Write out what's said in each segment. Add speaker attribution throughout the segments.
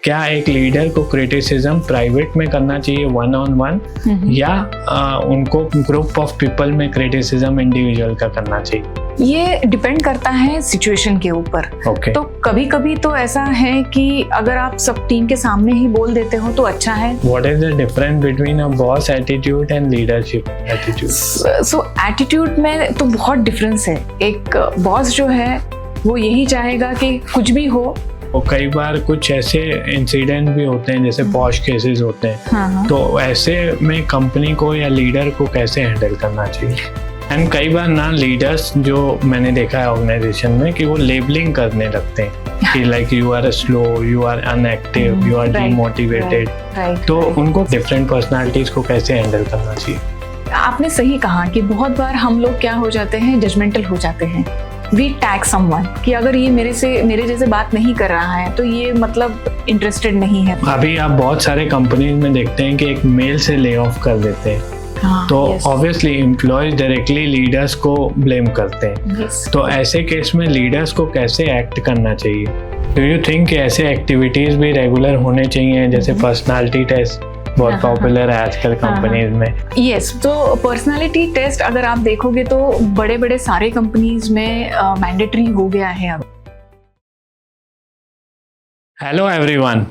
Speaker 1: क्या एक लीडर को क्रिटिसिज्म प्राइवेट में करना चाहिए 1-on-1 या उनको ग्रुप ऑफ पीपल में क्रिटिसिज्म इंडिविजुअल का करना चाहिए?
Speaker 2: ये डिपेंड करता है सिचुएशन के ऊपर।
Speaker 1: Okay.
Speaker 2: तो कभी कभी तो ऐसा है कि अगर आप सब टीम के सामने ही बोल देते हो तो अच्छा है।
Speaker 1: What is the difference between a boss attitude and leadership attitude?
Speaker 2: So attitude में तो बहुत डिफरेंस है। एक बॉस जो है वो यही चाहेगा कि कुछ भी हो।
Speaker 1: और कई बार कुछ ऐसे इंसिडेंट भी होते हैं जैसे पॉश केसेस होते हैं।
Speaker 2: हाँ।
Speaker 1: तो ऐसे में कंपनी को या लीडर को कैसे हैंडल करना चाहिए? एंड कई बार ना लीडर्स जो मैंने देखा है ऑर्गेनाइजेशन में कि वो लेबलिंग करने लगते हैं कि like you are slow, you are unactive, you are demotivated. तो उनको डिफरेंट पर्सनालिटीज को कैसे हैंडल करना चाहिए?
Speaker 2: आपने सही कहा कि बहुत बार हम लोग क्या हो जाते हैं, जजमेंटल हो जाते हैं। वी टैग समवन कि अगर ये मेरे जैसे बात नहीं कर रहा है तो ये मतलब इंटरेस्टेड नहीं है।
Speaker 1: अभी आप बहुत सारे कंपनीज में देखते हैं कि एक मेल से ले ऑफ कर देते हैं। तो ऑब्वियसली एम्प्लॉयज डायरेक्टली लीडर्स को ब्लेम करते हैं। तो ऐसे केस में लीडर्स को कैसे एक्ट करना चाहिए? डू यू थिंक ऐसे एक्टिविटीज भी रेगुलर होने चाहिए जैसे पर्सनालिटी टेस्ट बहुत पॉपुलर है आजकल कंपनीज में?
Speaker 2: यस, तो पर्सनालिटी टेस्ट अगर आप देखोगे तो बड़े बड़े सारे कंपनीज में मैंडेटरी हो गया है अब।
Speaker 1: हेलो एवरीवन,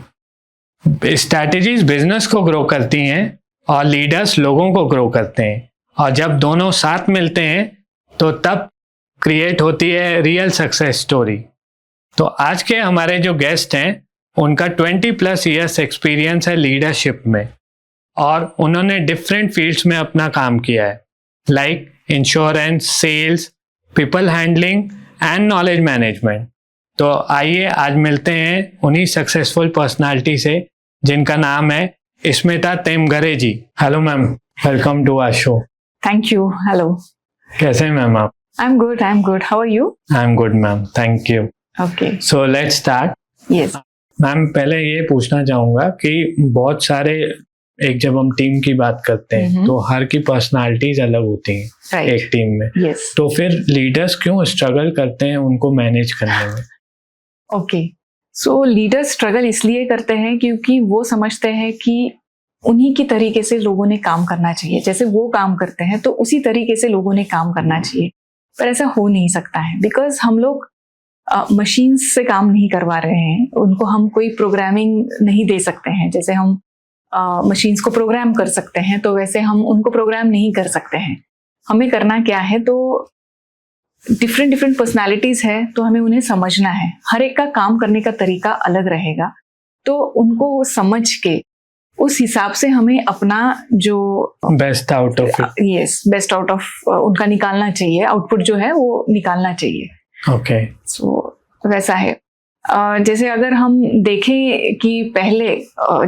Speaker 1: स्ट्रैटेजीज बिजनेस को ग्रो करती हैं और लीडर्स लोगों को ग्रो करते हैं, और जब दोनों साथ मिलते हैं तो तब क्रिएट होती है रियल सक्सेस स्टोरी। तो आज के हमारे जो गेस्ट हैं उनका 20+ ईयर्स एक्सपीरियंस है लीडरशिप में, और उन्होंने डिफरेंट फील्ड्स में अपना काम किया है like insurance, sales, people handling and knowledge management. तो आइए आज मिलते हैं उन्हीं सक्सेसफुल पर्सनालिटी से जिनका नाम है Smita Temghare ji. Hello ma'am, welcome to our show.
Speaker 2: Thank you. Hello,
Speaker 1: कैसे हैं मैम आप?
Speaker 2: I am good. How are you?
Speaker 1: I am good ma'am, thank you.
Speaker 2: Okay,
Speaker 1: so let's start.
Speaker 2: Yes
Speaker 1: ma'am, पहले ये पूछना चाहूंगा कि बहुत सारे एक जब हम टीम की बात करते हैं तो हर की पर्सनालिटीज अलग होती हैं एक टीम में। तो फिर लीडर्स क्यों स्ट्रगल करते हैं उनको मैनेज करने में?
Speaker 2: ओके, सो लीडर्स स्ट्रगल इसलिए करते हैं क्योंकि वो समझते हैं कि उन्हीं की तरीके से लोगों ने काम करना चाहिए। जैसे वो काम करते हैं तो उसी तरीके से लोगों ने काम करना चाहिए, पर ऐसा हो नहीं सकता है बिकॉज हम लोग मशीन्स से काम नहीं करवा रहे हैं। उनको हम कोई प्रोग्रामिंग नहीं दे सकते हैं। जैसे हम मशीन्स को प्रोग्राम कर सकते हैं तो वैसे हम उनको प्रोग्राम नहीं कर सकते हैं। हमें करना क्या है, तो डिफरेंट पर्सनालिटीज है तो हमें उन्हें समझना है। हर एक का काम करने का तरीका अलग रहेगा, तो उनको समझ के उस हिसाब से हमें अपना जो
Speaker 1: बेस्ट आउट
Speaker 2: ऑफ उनका निकालना चाहिए, आउटपुट जो है वो निकालना चाहिए।
Speaker 1: ओके,
Speaker 2: सो वैसा है। जैसे अगर हम देखें कि पहले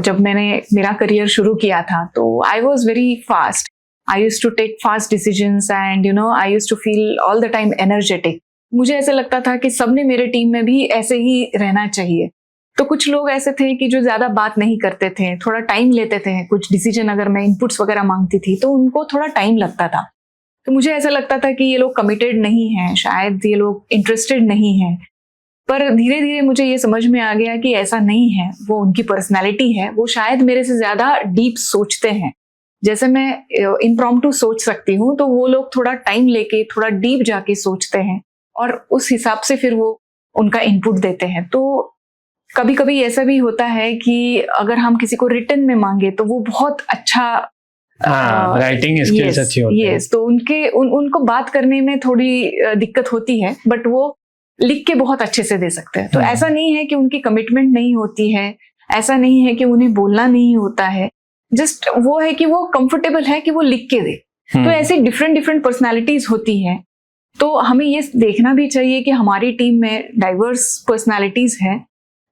Speaker 2: जब मैंने मेरा करियर शुरू किया था तो I was very fast. I used to take fast decisions and I used to feel all the time energetic. मुझे ऐसे लगता था कि सबने मेरे टीम में भी ऐसे ही रहना चाहिए। तो कुछ लोग ऐसे थे कि जो ज्यादा बात नहीं करते थे, थोड़ा टाइम लेते थे। कुछ डिसीजन अगर मैं इनपुट्स वगैरह मांगती थी तो उनको थोड़ा टाइम लगता था। तो मुझे ऐसा लगता था कि ये लोग कमिटेड नहीं हैं, शायद ये लोग इंटरेस्टेड नहीं हैं। पर धीरे धीरे मुझे ये समझ में आ गया कि ऐसा नहीं है, वो उनकी पर्सनैलिटी है। वो शायद मेरे से ज्यादा डीप सोचते हैं। जैसे मैं इम्प्रॉम्प्टू सोच सकती हूँ तो वो लोग थोड़ा टाइम लेके थोड़ा डीप जाके सोचते हैं और उस हिसाब से फिर वो उनका इनपुट देते हैं। तो कभी कभी ऐसा भी होता है कि अगर हम किसी को रिटन में मांगे तो वो बहुत अच्छा
Speaker 1: राइटिंग स्किल्स अच्छी होती है।
Speaker 2: तो उनको बात करने में थोड़ी दिक्कत होती है, बट वो लिख के बहुत अच्छे से दे सकते हैं। तो ऐसा नहीं है कि उनकी कमिटमेंट नहीं होती है, ऐसा नहीं है कि उन्हें बोलना नहीं होता है, जस्ट वो है कि वो कंफर्टेबल है कि वो लिख के दे। तो ऐसी डिफरेंट पर्सनालिटीज होती हैं। तो हमें ये देखना भी चाहिए कि हमारी टीम में डाइवर्स पर्सनालिटीज हैं,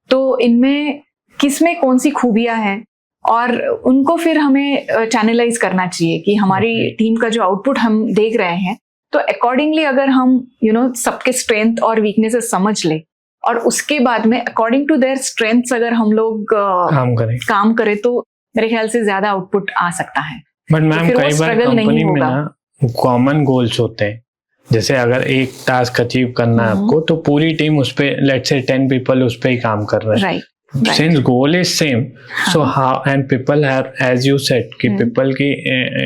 Speaker 2: तो इनमें किसमें कौन सी खूबियां हैं और उनको फिर हमें चैनलाइज करना चाहिए कि हमारी टीम का जो आउटपुट हम देख रहे हैं तो अकॉर्डिंगली अगर हम सबके स्ट्रेंथ और वीकनेसेस समझ ले और उसके बाद में अकॉर्डिंग टू देयर स्ट्रेंथ्स अगर हम लोग काम करें तो मेरे ख्याल से ज्यादा आउटपुट आ सकता है।
Speaker 1: बट मैम कई बार कंपनी में ना कॉमन गोल्स होते हैं। जैसे अगर एक टास्क अचीव करना है आपको तो पूरी टीम उस पे लेट्स से 10 पीपल उस पे ही काम कर रहे हैं। since goal is same, so how, and people have, as you said, कि people की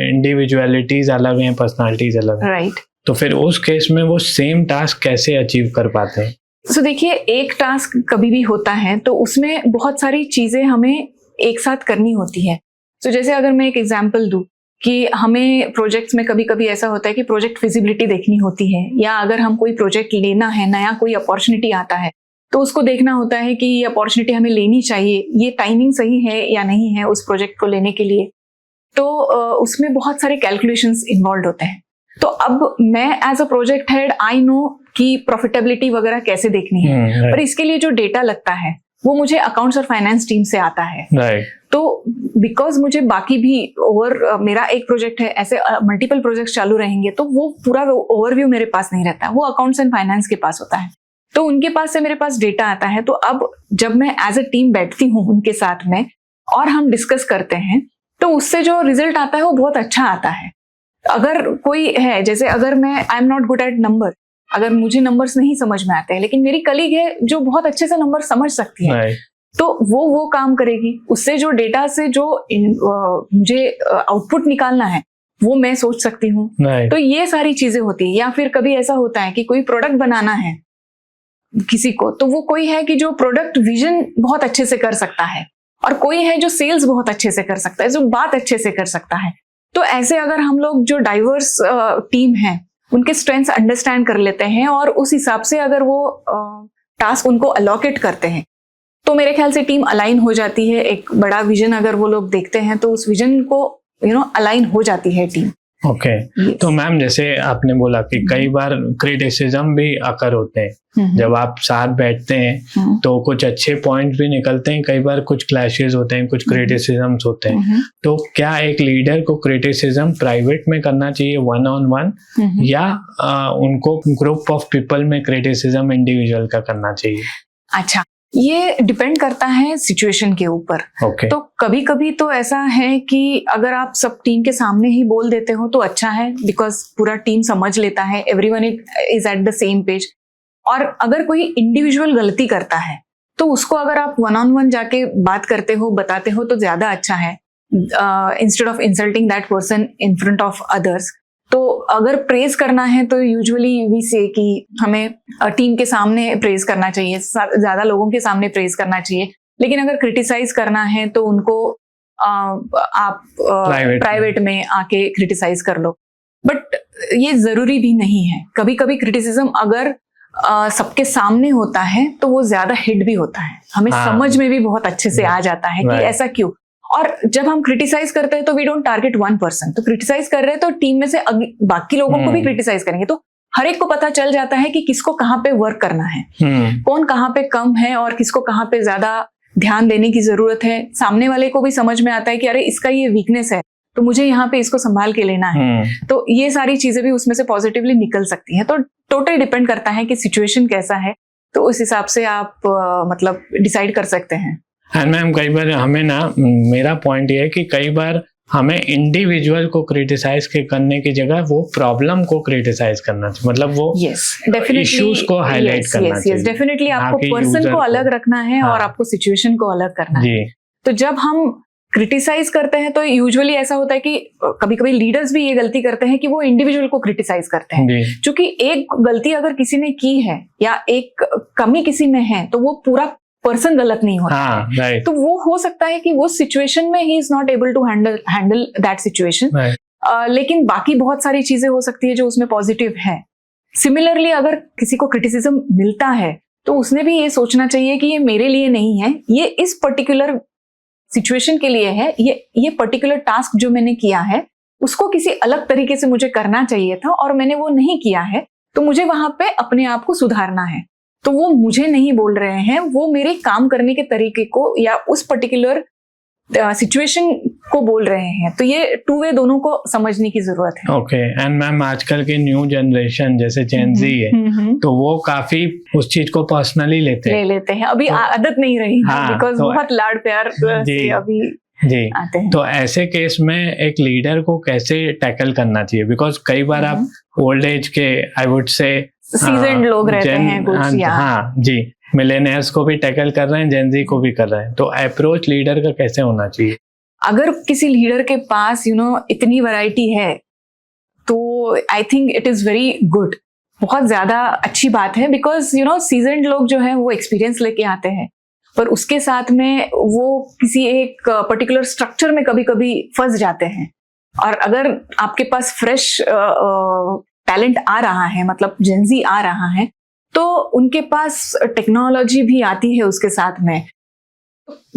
Speaker 1: individualities अलग हैं, personalities अलग हैं,
Speaker 2: राइट।
Speaker 1: तो फिर उस केस में वो सेम टास्क कैसे अचीव कर पाते हैं?
Speaker 2: सो देखिए, एक टास्क कभी भी होता है तो उसमें बहुत सारी चीजें हमें एक साथ करनी होती है। सो जैसे अगर मैं एक एग्जांपल दूं कि हमें प्रोजेक्ट्स में कभी कभी ऐसा होता है कि प्रोजेक्ट फिजिबिलिटी देखनी होती है, या अगर हम कोई प्रोजेक्ट लेना है, नया कोई अपॉर्चुनिटी आता है तो उसको देखना होता है कि ये अपॉर्चुनिटी हमें लेनी चाहिए, ये टाइमिंग सही है या नहीं है उस प्रोजेक्ट को लेने के लिए। तो उसमें बहुत सारे कैलकुलेशंस इन्वॉल्व होते हैं। तो अब मैं as a project head I know कि प्रॉफिटेबिलिटी वगैरह कैसे देखनी है, पर इसके लिए जो डेटा लगता है वो मुझे अकाउंट्स और फाइनेंस टीम से आता है। तो बिकॉज मुझे बाकी भी मेरा एक प्रोजेक्ट है, ऐसे मल्टीपल प्रोजेक्ट्स चालू रहेंगे तो वो पूरा ओवरव्यू मेरे पास नहीं रहता है, वो अकाउंट्स एंड फाइनेंस के पास होता है। तो उनके पास से मेरे पास डेटा आता है। तो अब जब मैं एज अ टीम बैठती हूँ उनके साथ में और हम डिस्कस करते हैं तो उससे जो रिजल्ट आता है वो बहुत अच्छा आता है। अगर कोई है, जैसे अगर मैं I am not good at number, अगर मुझे नंबर्स नहीं समझ में आते हैं, लेकिन मेरी कलीग है जो बहुत अच्छे से नंबर समझ सकती है, तो वो काम करेगी। उससे जो डेटा से जो मुझे आउटपुट निकालना है वो मैं सोच सकती हूँ। तो ये सारी चीजें होती है। या फिर कभी ऐसा होता है कि कोई प्रोडक्ट बनाना है किसी को, तो वो कोई है कि जो प्रोडक्ट विजन बहुत अच्छे से कर सकता है, और कोई है जो सेल्स बहुत अच्छे से कर सकता है, जो बात अच्छे से कर सकता है। तो ऐसे अगर हम लोग जो डाइवर्स टीम है उनके स्ट्रेंथ्स अंडरस्टैंड कर लेते हैं और उस हिसाब से अगर वो टास्क उनको अलॉकेट करते हैं तो मेरे ख्याल से टीम अलाइन हो जाती है। एक बड़ा विजन अगर वो लोग देखते हैं तो उस विजन को अलाइन हो जाती है टीम।
Speaker 1: ओके। तो मैम, जैसे आपने बोला कि कई बार क्रिटिसिज्म भी अकर होते हैं, जब आप साथ बैठते हैं तो कुछ अच्छे पॉइंट्स भी निकलते हैं, कई बार कुछ क्लैशेस होते हैं, कुछ क्रिटिसिज्म्स होते हैं। तो क्या एक लीडर को क्रिटिसिज्म प्राइवेट में करना चाहिए, वन ऑन वन, या उनको ग्रुप ऑफ पीपल में क्रिटिसिज्म इंडिविजुअल का करना चाहिए?
Speaker 2: अच्छा, ये डिपेंड करता है सिचुएशन के ऊपर। तो कभी कभी तो ऐसा है कि अगर आप सब टीम के सामने ही बोल देते हो तो अच्छा है, बिकॉज पूरा टीम समझ लेता है, everyone is at the same page. और अगर कोई इंडिविजुअल गलती करता है तो उसको अगर आप वन ऑन वन जाके बात करते हो, बताते हो तो ज्यादा अच्छा है, instead of insulting that person in front of others. तो अगर प्रेज करना है तो यूजुअली वी से कि हमें टीम के सामने प्रेज करना चाहिए, ज्यादा लोगों के सामने प्रेज करना चाहिए। लेकिन अगर क्रिटिसाइज करना है तो उनको आप प्राइवेट में आके क्रिटिसाइज कर लो। बट ये जरूरी भी नहीं है। कभी कभी क्रिटिसिज्म अगर सबके सामने होता है तो वो ज्यादा हिट भी होता है, हमें समझ में भी बहुत अच्छे से आ जाता है कि ऐसा क्यों। और जब हम क्रिटिसाइज करते हैं तो we don't target one person. तो क्रिटिसाइज कर रहे हैं तो टीम में से बाकी लोगों को भी क्रिटिसाइज करेंगे, तो हर एक को पता चल जाता है कि किसको कहाँ पे वर्क करना है, कौन कहाँ पे कम है और किसको कहाँ पे ज्यादा ध्यान देने की जरूरत है। सामने वाले को भी समझ में आता है कि अरे इसका ये वीकनेस है तो मुझे यहाँ पे इसको संभाल के लेना है। तो ये सारी चीजें भी उसमें से पॉजिटिवली निकल सकती हैं। तो टोटल डिपेंड करता है कि सिचुएशन कैसा है, तो उस हिसाब से आप मतलब डिसाइड कर सकते हैं।
Speaker 1: एंड मैम, कई बार हमें ना, मेरा पॉइंट ये है कि कई बार हमें इंडिविजुअल को क्रिटिसाइज करने की जगह वो प्रॉब्लम को क्रिटिसाइज करना चाहिए, मतलब वो इश्यूज को हाईलाइट करना चाहिए।
Speaker 2: डेफिनेटली आपको पर्सन को अलग रखना है और आपको सिचुएशन को अलग करना है। तो जब हम क्रिटिसाइज करते हैं तो यूजुअली ऐसा होता है कि कभी कभी लीडर्स भी ये गलती करते हैं कि वो इंडिविजुअल को क्रिटिसाइज करते हैं, क्योंकि एक गलती अगर किसी ने की है या एक कमी किसी में है तो वो पूरा पर्सन गलत नहीं होता। तो वो हो सकता है कि वो सिचुएशन में he is not able to handle that situation, लेकिन बाकी बहुत सारी चीजें हो सकती है जो उसमें पॉजिटिव है। सिमिलरली अगर किसी को क्रिटिसिज्म मिलता है तो उसने भी ये सोचना चाहिए कि ये मेरे लिए नहीं है, ये इस पर्टिकुलर सिचुएशन के लिए है, ये पर्टिकुलर टास्क जो मैंने किया है उसको किसी अलग तरीके से मुझे करना चाहिए था और मैंने वो नहीं किया है, तो मुझे वहां पे अपने आप को सुधारना है। तो वो मुझे नहीं बोल रहे हैं, वो मेरे काम करने के तरीके को या उस पर्टिकुलर सिचुएशन को बोल रहे हैं। तो ये टू वे दोनों को समझने की जरूरत है।
Speaker 1: ओके। एंड मैम, आजकल की न्यू जनरेशन जैसे जेन ज़ी है, तो वो काफी उस चीज को पर्सनली ले लेते हैं।
Speaker 2: अभी आदत नहीं रही, बिकॉज बहुत लाड़ प्यार से अभी आते हैं।
Speaker 1: तो ऐसे केस में एक लीडर को कैसे टैकल करना चाहिए? बिकॉज कई बार आप ओल्ड एज के, आई वुड से
Speaker 2: सीजन्ड लोग रहते हैं कुछ,
Speaker 1: हाँ जी, मिलेनियर्स को भी टैकल कर रहे हैं, जेनजी को भी कर रहे हैं, तो अप्रोच लीडर का कैसे होना चाहिए?
Speaker 2: अगर किसी लीडर के पास इतनी वैरायटी है तो I think it is very good, बहुत ज्यादा अच्छी बात है, बिकॉज सीजन्ड लोग जो है वो एक्सपीरियंस लेके आते हैं, पर उसके साथ में वो किसी एक पर्टिकुलर स्ट्रक्चर में कभी कभी फंस जाते हैं। और अगर आपके पास फ्रेश टैलेंट आ रहा है, मतलब जेनजी आ रहा है, तो उनके पास टेक्नोलॉजी भी आती है उसके साथ में,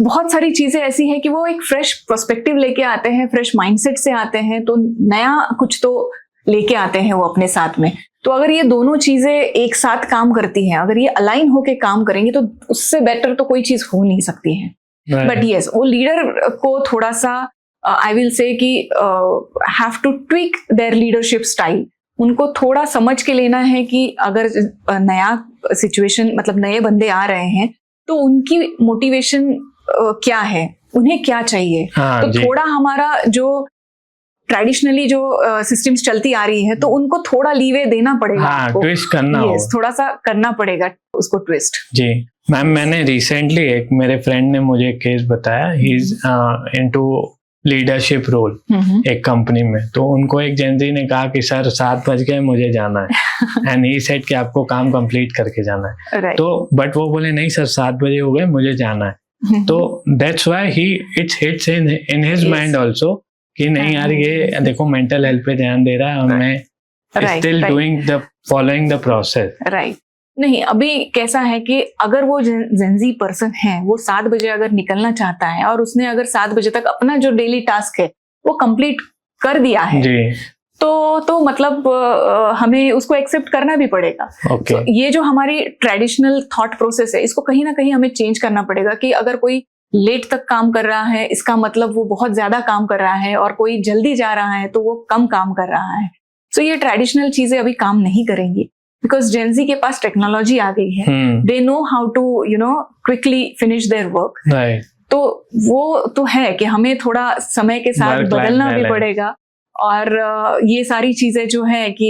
Speaker 2: बहुत सारी चीजें ऐसी हैं कि वो एक फ्रेश पर्सपेक्टिव लेके आते हैं, फ्रेश माइंडसेट से आते हैं, तो नया कुछ तो लेके आते हैं वो अपने साथ में। तो अगर ये दोनों चीजें एक साथ काम करती हैं, अगर ये अलाइन होके काम करेंगे, तो उससे बेटर तो कोई चीज हो नहीं सकती है। बट यस, वो लीडर को थोड़ा सा आई विल से कि have to tweak their leadership style. उनको थोड़ा समझ के लेना है कि अगर नया सिचुएशन, मतलब नए बंदे आ रहे हैं, तो उनकी मोटिवेशन क्या है, उन्हें क्या चाहिए। तो थोड़ा हमारा जो ट्रेडिशनली जो सिस्टम्स चलती आ रही है, तो उनको थोड़ा लीवे देना पड़ेगा,
Speaker 1: ट्विस्ट करना
Speaker 2: होगा, थोड़ा सा करना पड़ेगा उसको ट्विस्ट।
Speaker 1: जी मैम, मैंने रिसेंटली एक मेरे फ्रेंड ने मुझे केस बताया, he is into leadership role एक कंपनी में, तो उनको एक जेनजी ने कहा कि सर 7 बज गए, मुझे जाना है, एंड ही सेड कि आपको काम कंप्लीट करके जाना है। तो बट वो बोले नहीं सर 7 बजे हो गए, मुझे जाना है। तो that's why he it's hits in his mind also कि नहीं यार, ये देखो मेंटल हेल्थ पे ध्यान दे रहा है और मैं still doing the following the process.
Speaker 2: Right, नहीं अभी कैसा है कि अगर वो जेनजी पर्सन है, वो 7 बजे अगर निकलना चाहता है और उसने अगर 7 बजे तक अपना जो डेली टास्क है वो कंप्लीट कर दिया है
Speaker 1: जी,
Speaker 2: तो मतलब हमें उसको एक्सेप्ट करना भी पड़ेगा।
Speaker 1: okay.
Speaker 2: तो ये जो हमारी ट्रेडिशनल थॉट प्रोसेस है, इसको कहीं ना कहीं हमें चेंज करना पड़ेगा कि अगर कोई लेट तक काम कर रहा है, इसका मतलब वो बहुत ज्यादा काम कर रहा है, और कोई जल्दी जा रहा है तो वो कम काम कर रहा है। तो ये ट्रेडिशनल चीजें अभी काम नहीं करेंगी, बिकॉज जेनजी के पास टेक्नोलॉजी आ गई है, they know how to quickly finish their work. तो वो तो है कि हमें थोड़ा समय के साथ बदलना भी पड़ेगा, और ये सारी चीजें जो है कि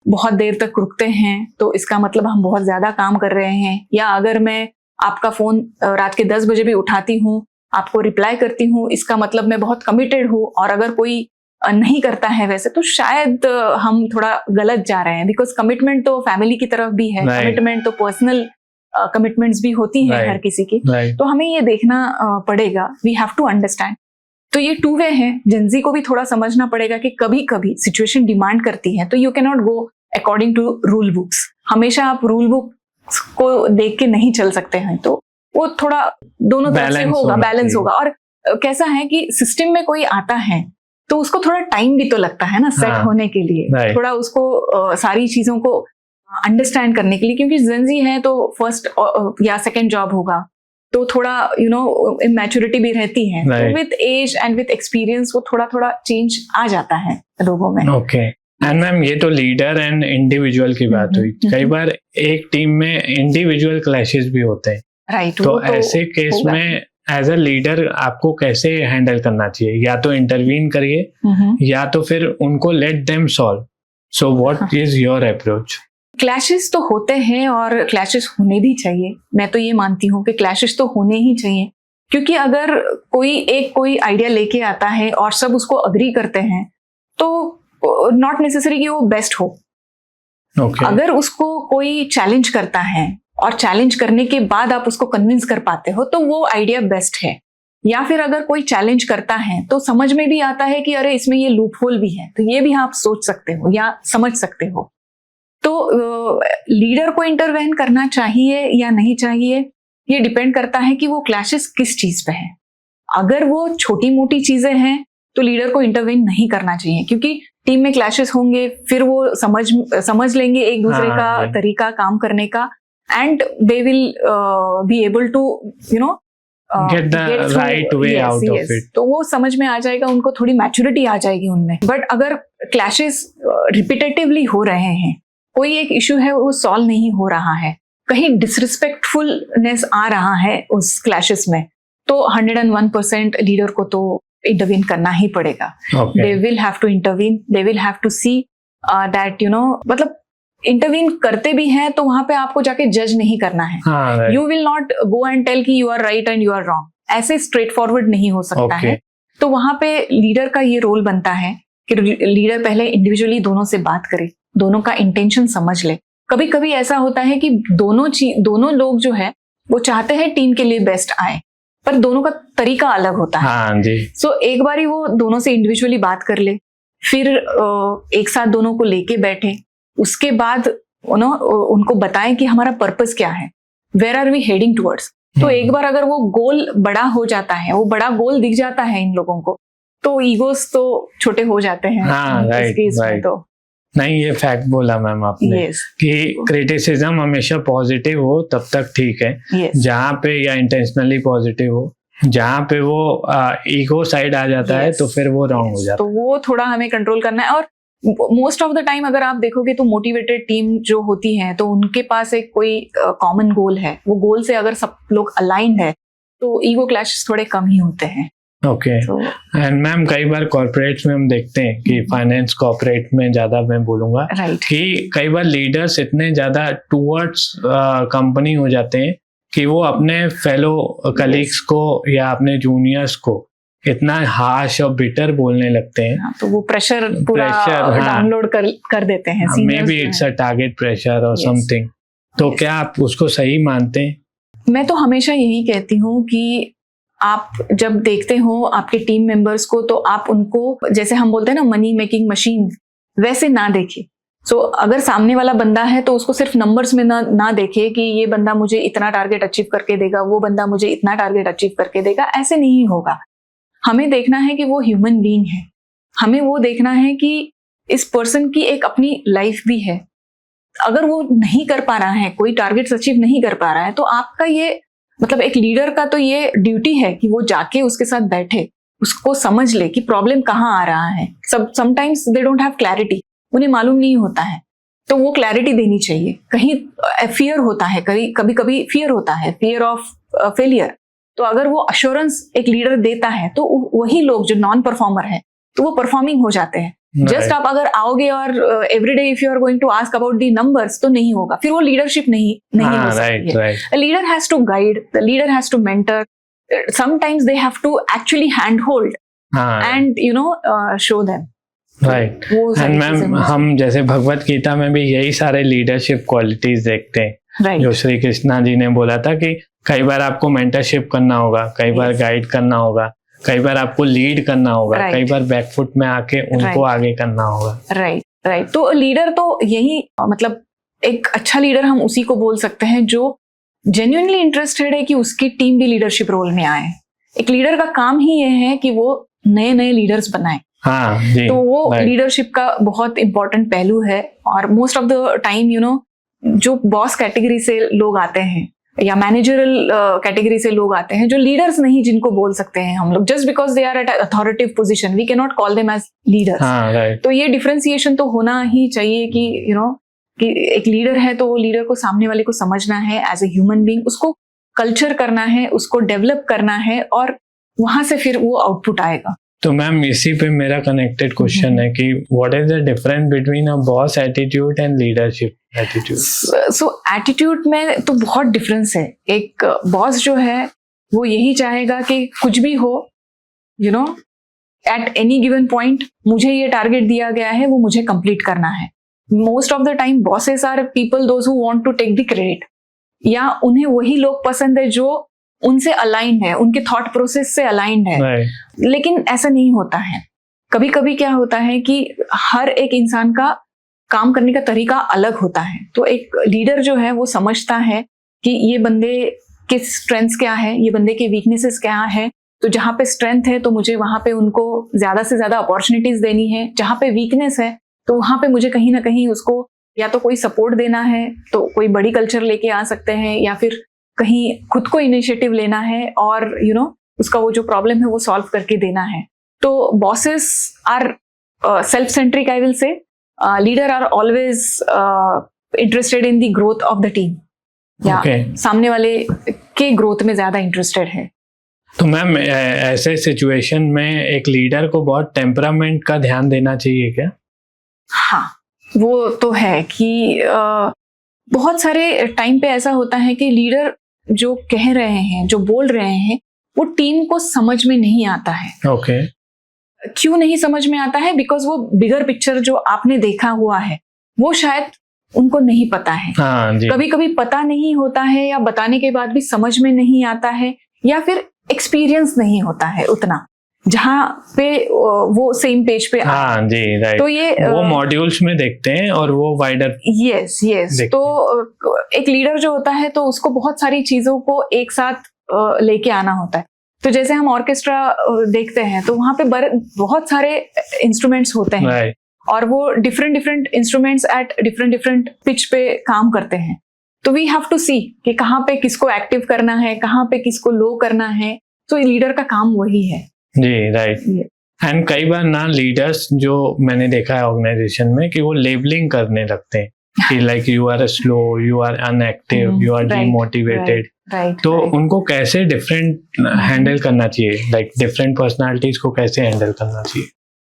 Speaker 2: बहुत देर तक रुकते हैं, तो इसका मतलब हम बहुत ज्यादा काम कर रहे हैं। या अगर मैं आपका फोन रात के 10 बजे भी उठाती हूँ, आपको रिप्लाई करती हूँ, इसका मतलब मैं बहुत कमिटेड हूँ, और अगर कोई नहीं करता है वैसे, तो शायद हम थोड़ा गलत जा रहे हैं, बिकॉज कमिटमेंट तो फैमिली की तरफ भी है, कमिटमेंट तो पर्सनल कमिटमेंट्स भी होती है हर किसी की। तो हमें ये देखना पड़ेगा, वी हैव टू अंडरस्टैंड। तो ये 2 वे है, जेनजी को भी थोड़ा समझना पड़ेगा कि कभी कभी सिचुएशन डिमांड करती है, तो you can not go according to rule books. हमेशा आप रूल बुक को देख के नहीं चल सकते हैं, तो वो थोड़ा दोनों तरफ से होगा, बैलेंस होगा। और कैसा है कि सिस्टम में कोई आता है तो उसको थोड़ा टाइम भी तो लगता है ना सेट होने के लिए, थोड़ा उसको सारी चीजों को अंडरस्टैंड करने के लिए, क्योंकि जेनजी है तो फर्स्ट या सेकंड जॉब होगा, तो थोड़ा इमैच्योरिटी भी रहती है। तो with age and with experience वो थोड़ा थोड़ा चेंज आ जाता है लोगों में।
Speaker 1: ओके, एंड मैम ये तो लीडर एंड इंडिविजुअल की बात हुई, कई बार एक टीम में इंडिविजुअल क्लैशेस भी होते हैं,
Speaker 2: राइट।
Speaker 1: तो ऐसे केस में एज अ लीडर आपको कैसे हैंडल करना चाहिए? या तो इंटरवीन करिए या तो फिर उनको let them solve. So what is your approach?
Speaker 2: Clashes तो होते हैं और क्लैशेस होने भी चाहिए। मैं तो ये मानती हूँ कि क्लैशेस तो होने ही चाहिए, क्योंकि अगर कोई आइडिया लेके आता है और सब उसको अग्री करते हैं, तो नॉट नेसेसरी कि वो बेस्ट हो। अगर उसको कोई चैलेंज करता है और चैलेंज करने के बाद आप उसको कन्विंस कर पाते हो, तो वो आइडिया बेस्ट है। या फिर अगर कोई चैलेंज करता है तो समझ में भी आता है कि अरे इसमें ये लूप होल भी है, तो ये भी आप सोच सकते हो या समझ सकते हो। तो लीडर को इंटरवेन करना चाहिए या नहीं चाहिए, ये डिपेंड करता है कि वो क्लैशेस किस चीज पे है। अगर वो छोटी मोटी चीजें हैं तो लीडर को इंटरवेन नहीं करना चाहिए, क्योंकि टीम में क्लैशेस होंगे, फिर वो समझ लेंगे एक दूसरे का तरीका काम करने का, and they will be able to
Speaker 1: get the right way out of it.
Speaker 2: तो वो समझ में आ जाएगा, उनको थोड़ी मैच्योरिटी आ जाएगी उनमें। बट अगर क्लैशेस रिपीटेटिवली हो रहे हैं, कोई एक इशू है वो सॉल्व नहीं हो रहा है, कहीं डिसरिस्पेक्टफुलनेस आ रहा है उस क्लैशेस में, तो 101% लीडर को तो इंटरवीन करना ही पड़ेगा। They will have to intervene, they will have to see that मतलब इंटरवीन करते भी हैं तो वहां पे आपको जाके जज नहीं करना है.
Speaker 1: हाँ, right.
Speaker 2: You will not go and tell कि you are right and you are wrong. ऐसे स्ट्रेट फॉरवर्ड नहीं हो सकता
Speaker 1: Okay.
Speaker 2: है. तो वहां पे लीडर का ये रोल बनता है कि लीडर पहले इंडिविजुअली दोनों से बात करे, दोनों का इंटेंशन समझ ले. कभी कभी ऐसा होता है कि दोनों लोग जो है वो चाहते हैं टीम के लिए बेस्ट आए, पर दोनों का तरीका अलग होता है.
Speaker 1: हाँ जी.
Speaker 2: सो एक बारी वो दोनों से इंडिविजुअली बात कर ले, फिर एक साथ दोनों को लेके बैठे, उसके बाद उनको बताएं कि हमारा पर्पस क्या है, where are we heading towards. तो एक बार अगर वो गोल बड़ा हो जाता है, वो बड़ा गोल दिख जाता है इन लोगों को, तो ईगोस तो छोटे हो जाते हैं.
Speaker 1: हाँ, राइट.
Speaker 2: तो
Speaker 1: नहीं, ये फैक्ट बोला मैम आपने.
Speaker 2: yes.
Speaker 1: कि क्रिटिसिज्म हमेशा पॉजिटिव हो तब तक ठीक है.
Speaker 2: yes.
Speaker 1: जहाँ पे या इंटेंशनली पॉजिटिव हो, जहाँ पे वो ईगो साइड आ जाता है तो फिर वो रॉन्ग हो जाता
Speaker 2: है. तो वो थोड़ा हमें कंट्रोल करना है. और मोस्ट ऑफ द टाइम अगर आप देखोगे तो मोटिवेटेड टीम जो होती है तो उनके पास एक कोई कॉमन गोल है. वो गोल से अगर सब लोग अलाइंड है तो ईगो क्लैशेस थोड़े कम ही होते हैं.
Speaker 1: ओके. एंड मैम कई बार कॉर्पोरेट्स में हम देखते हैं कि फाइनेंस कॉर्पोरेट में ज्यादा मैं बोलूंगा कि कई बार लीडर्स इतने ज्यादा टूवर्ड्स कंपनी हो जाते हैं कि वो अपने फेलो कलीग्स को या अपने जूनियर्स को इतना हार्श और बिटर बोलने लगते हैं.
Speaker 2: तो वो प्रेशर पूरा डाउनलोड कर देते हैं.
Speaker 1: May be it's a target pressure और समथिंग. तो क्या आप उसको सही मानते हैं?
Speaker 2: मैं तो हमेशा यही कहती हूँ कि आप जब देखते हो आपके टीम मेंबर्स को तो आप उनको, जैसे हम बोलते हैं ना मनी मेकिंग मशीन, वैसे ना देखें. सो अगर सामने वाला बंदा है तो उसको सिर्फ नंबर्स में ना देखे कि ये बंदा मुझे इतना टारगेट अचीव करके देगा, वो बंदा मुझे इतना टारगेट अचीव करके देगा. ऐसे नहीं होगा. हमें देखना है कि वो ह्यूमन बीइंग है. हमें वो देखना है कि इस पर्सन की एक अपनी लाइफ भी है. अगर वो नहीं कर पा रहा है, कोई टारगेट्स अचीव नहीं कर पा रहा है, तो आपका ये मतलब एक लीडर का तो ये ड्यूटी है कि वो जाके उसके साथ बैठे, उसको समझ ले कि प्रॉब्लम कहाँ आ रहा है. Sometimes they don't have clarity, उन्हें मालूम नहीं होता है, तो वो क्लैरिटी देनी चाहिए. कहीं फियर होता है, कभी कभी फियर होता है, फियर ऑफ फेलियर. तो अगर वो अश्योरेंस एक लीडर देता है तो वही लोग जो नॉन परफॉर्मर है तो वो परफॉर्मिंग हो जाते हैं. जस्ट आप अगर आओगे और everyday if you are going to ask about the numbers तो नहीं होगा. फिर वो लीडरशिप नहीं हो सकती है. The leader has to guide, the leader has to mentor. Sometimes they have to actually hand hold and show them.
Speaker 1: Right. And ma'am हम जैसे भगवत गीता में भी यही सारे लीडरशिप क्वालिटीज देखते हैं. जो श्री कृष्णा जी ने बोला था कि कई बार आपको मेंटरशिप करना होगा, कई बार गाइड करना होगा, कई बार आपको लीड करना होगा, कई बार बैकफुट में आके उनको आगे करना होगा.
Speaker 2: राइट. तो लीडर तो यही, मतलब एक अच्छा लीडर हम उसी को बोल सकते हैं जो जेन्युइनली इंटरेस्टेड है कि उसकी टीम भी लीडरशिप रोल में आए. एक लीडर का काम ही ये है कि वो नए नए लीडर्स बनाए.
Speaker 1: हाँ जी.
Speaker 2: तो वो लीडरशिप का बहुत इंपॉर्टेंट पहलू है. और मोस्ट ऑफ द टाइम जो बॉस कैटेगरी से लोग आते हैं या मैनेजरल कैटेगरी से लोग आते हैं जो लीडर्स नहीं जिनको बोल सकते हैं हम लोग, just because they are at authoritative position we can not call them as leaders. तो ये डिफरेंशिएशन तो होना ही चाहिए कि कि एक लीडर है तो लीडर को सामने वाले को समझना है एज ए ह्यूमन बीइंग, उसको कल्चर करना है, उसको डेवलप करना है और वहां से फिर वो आउटपुट आएगा.
Speaker 1: तो मैम इसी पे मेरा कनेक्टेड क्वेश्चन है कि what is the difference between a boss attitude and leadership attitude?
Speaker 2: So attitude में तो बहुत डिफरेंस है. एक बॉस जो है वो यही चाहेगा कि कुछ भी हो, एट एनी गिवन पॉइंट मुझे ये टारगेट दिया गया है, वो मुझे कंप्लीट करना है. Most of the time bosses are people those who want to take the credit, या उन्हें वही लोग पसंद है जो उनसे अलाइंड है, उनके थॉट प्रोसेस से अलाइंड है. लेकिन ऐसा नहीं होता है. कभी कभी क्या होता है कि हर एक इंसान का काम करने का तरीका अलग होता है. तो एक लीडर जो है वो समझता है कि ये बंदे के स्ट्रेंथ्स क्या है, ये बंदे के वीकनेसेस क्या है. तो जहाँ पे स्ट्रेंथ है तो मुझे वहां पे उनको ज्यादा से ज्यादा अपॉर्चुनिटीज देनी है. जहाँ पे वीकनेस है तो वहां पे मुझे कहीं ना कहीं उसको या तो कोई सपोर्ट देना है, तो कोई बड़ी कल्चर लेके आ सकते हैं, या फिर कहीं खुद को इनिशिएटिव लेना है और उसका वो जो प्रॉब्लम है वो सॉल्व करके देना है. तो bosses are self centric, I will say. Leader are always interested in the growth of the team, या सामने वाले के ग्रोथ में ज्यादा इंटरेस्टेड है.
Speaker 1: तो मैम ऐसे सिचुएशन में एक लीडर को बहुत टेम्परामेंट का ध्यान देना चाहिए क्या?
Speaker 2: हाँ, वो तो है कि बहुत सारे टाइम पे ऐसा होता है कि लीडर जो कह रहे हैं, जो बोल रहे हैं, वो टीम को समझ में नहीं आता है।
Speaker 1: ओके।
Speaker 2: क्यों नहीं समझ में आता है? बिकॉज वो बिगर पिक्चर जो आपने देखा हुआ है वो शायद उनको नहीं पता है।
Speaker 1: हाँ जी।
Speaker 2: कभी कभी पता नहीं होता है, या बताने के बाद भी समझ में नहीं आता है, या फिर एक्सपीरियंस नहीं होता है उतना जहाँ पे वो सेम पेज पे
Speaker 1: हाँ जी, राइट।
Speaker 2: तो ये
Speaker 1: वो मॉड्यूल्स में देखते हैं और वो वाइडर
Speaker 2: यस तो एक लीडर जो होता है तो उसको बहुत सारी चीजों को एक साथ लेके आना होता है। तो जैसे हम ऑर्केस्ट्रा देखते हैं तो वहां पे बहुत सारे इंस्ट्रूमेंट्स होते हैं,
Speaker 1: राइट।
Speaker 2: और वो different instruments at different pitch पे काम करते हैं। तो वी हैव टू सी कि कहाँ पे किसको एक्टिव करना है, कहाँ पे किसको लो करना है। तो लीडर का काम वही है
Speaker 1: जी, राइट। एंड कई बार ना लीडर्स जो मैंने देखा है ऑर्गेनाइजेशन में कि वो लेबलिंग करने लगते हैं कि like you are slow, you are unactive, you are demotivated. तो उनको कैसे डिफरेंट हैंडल करना चाहिए, लाइक डिफरेंट पर्सनालिटीज को कैसे हैंडल करना चाहिए?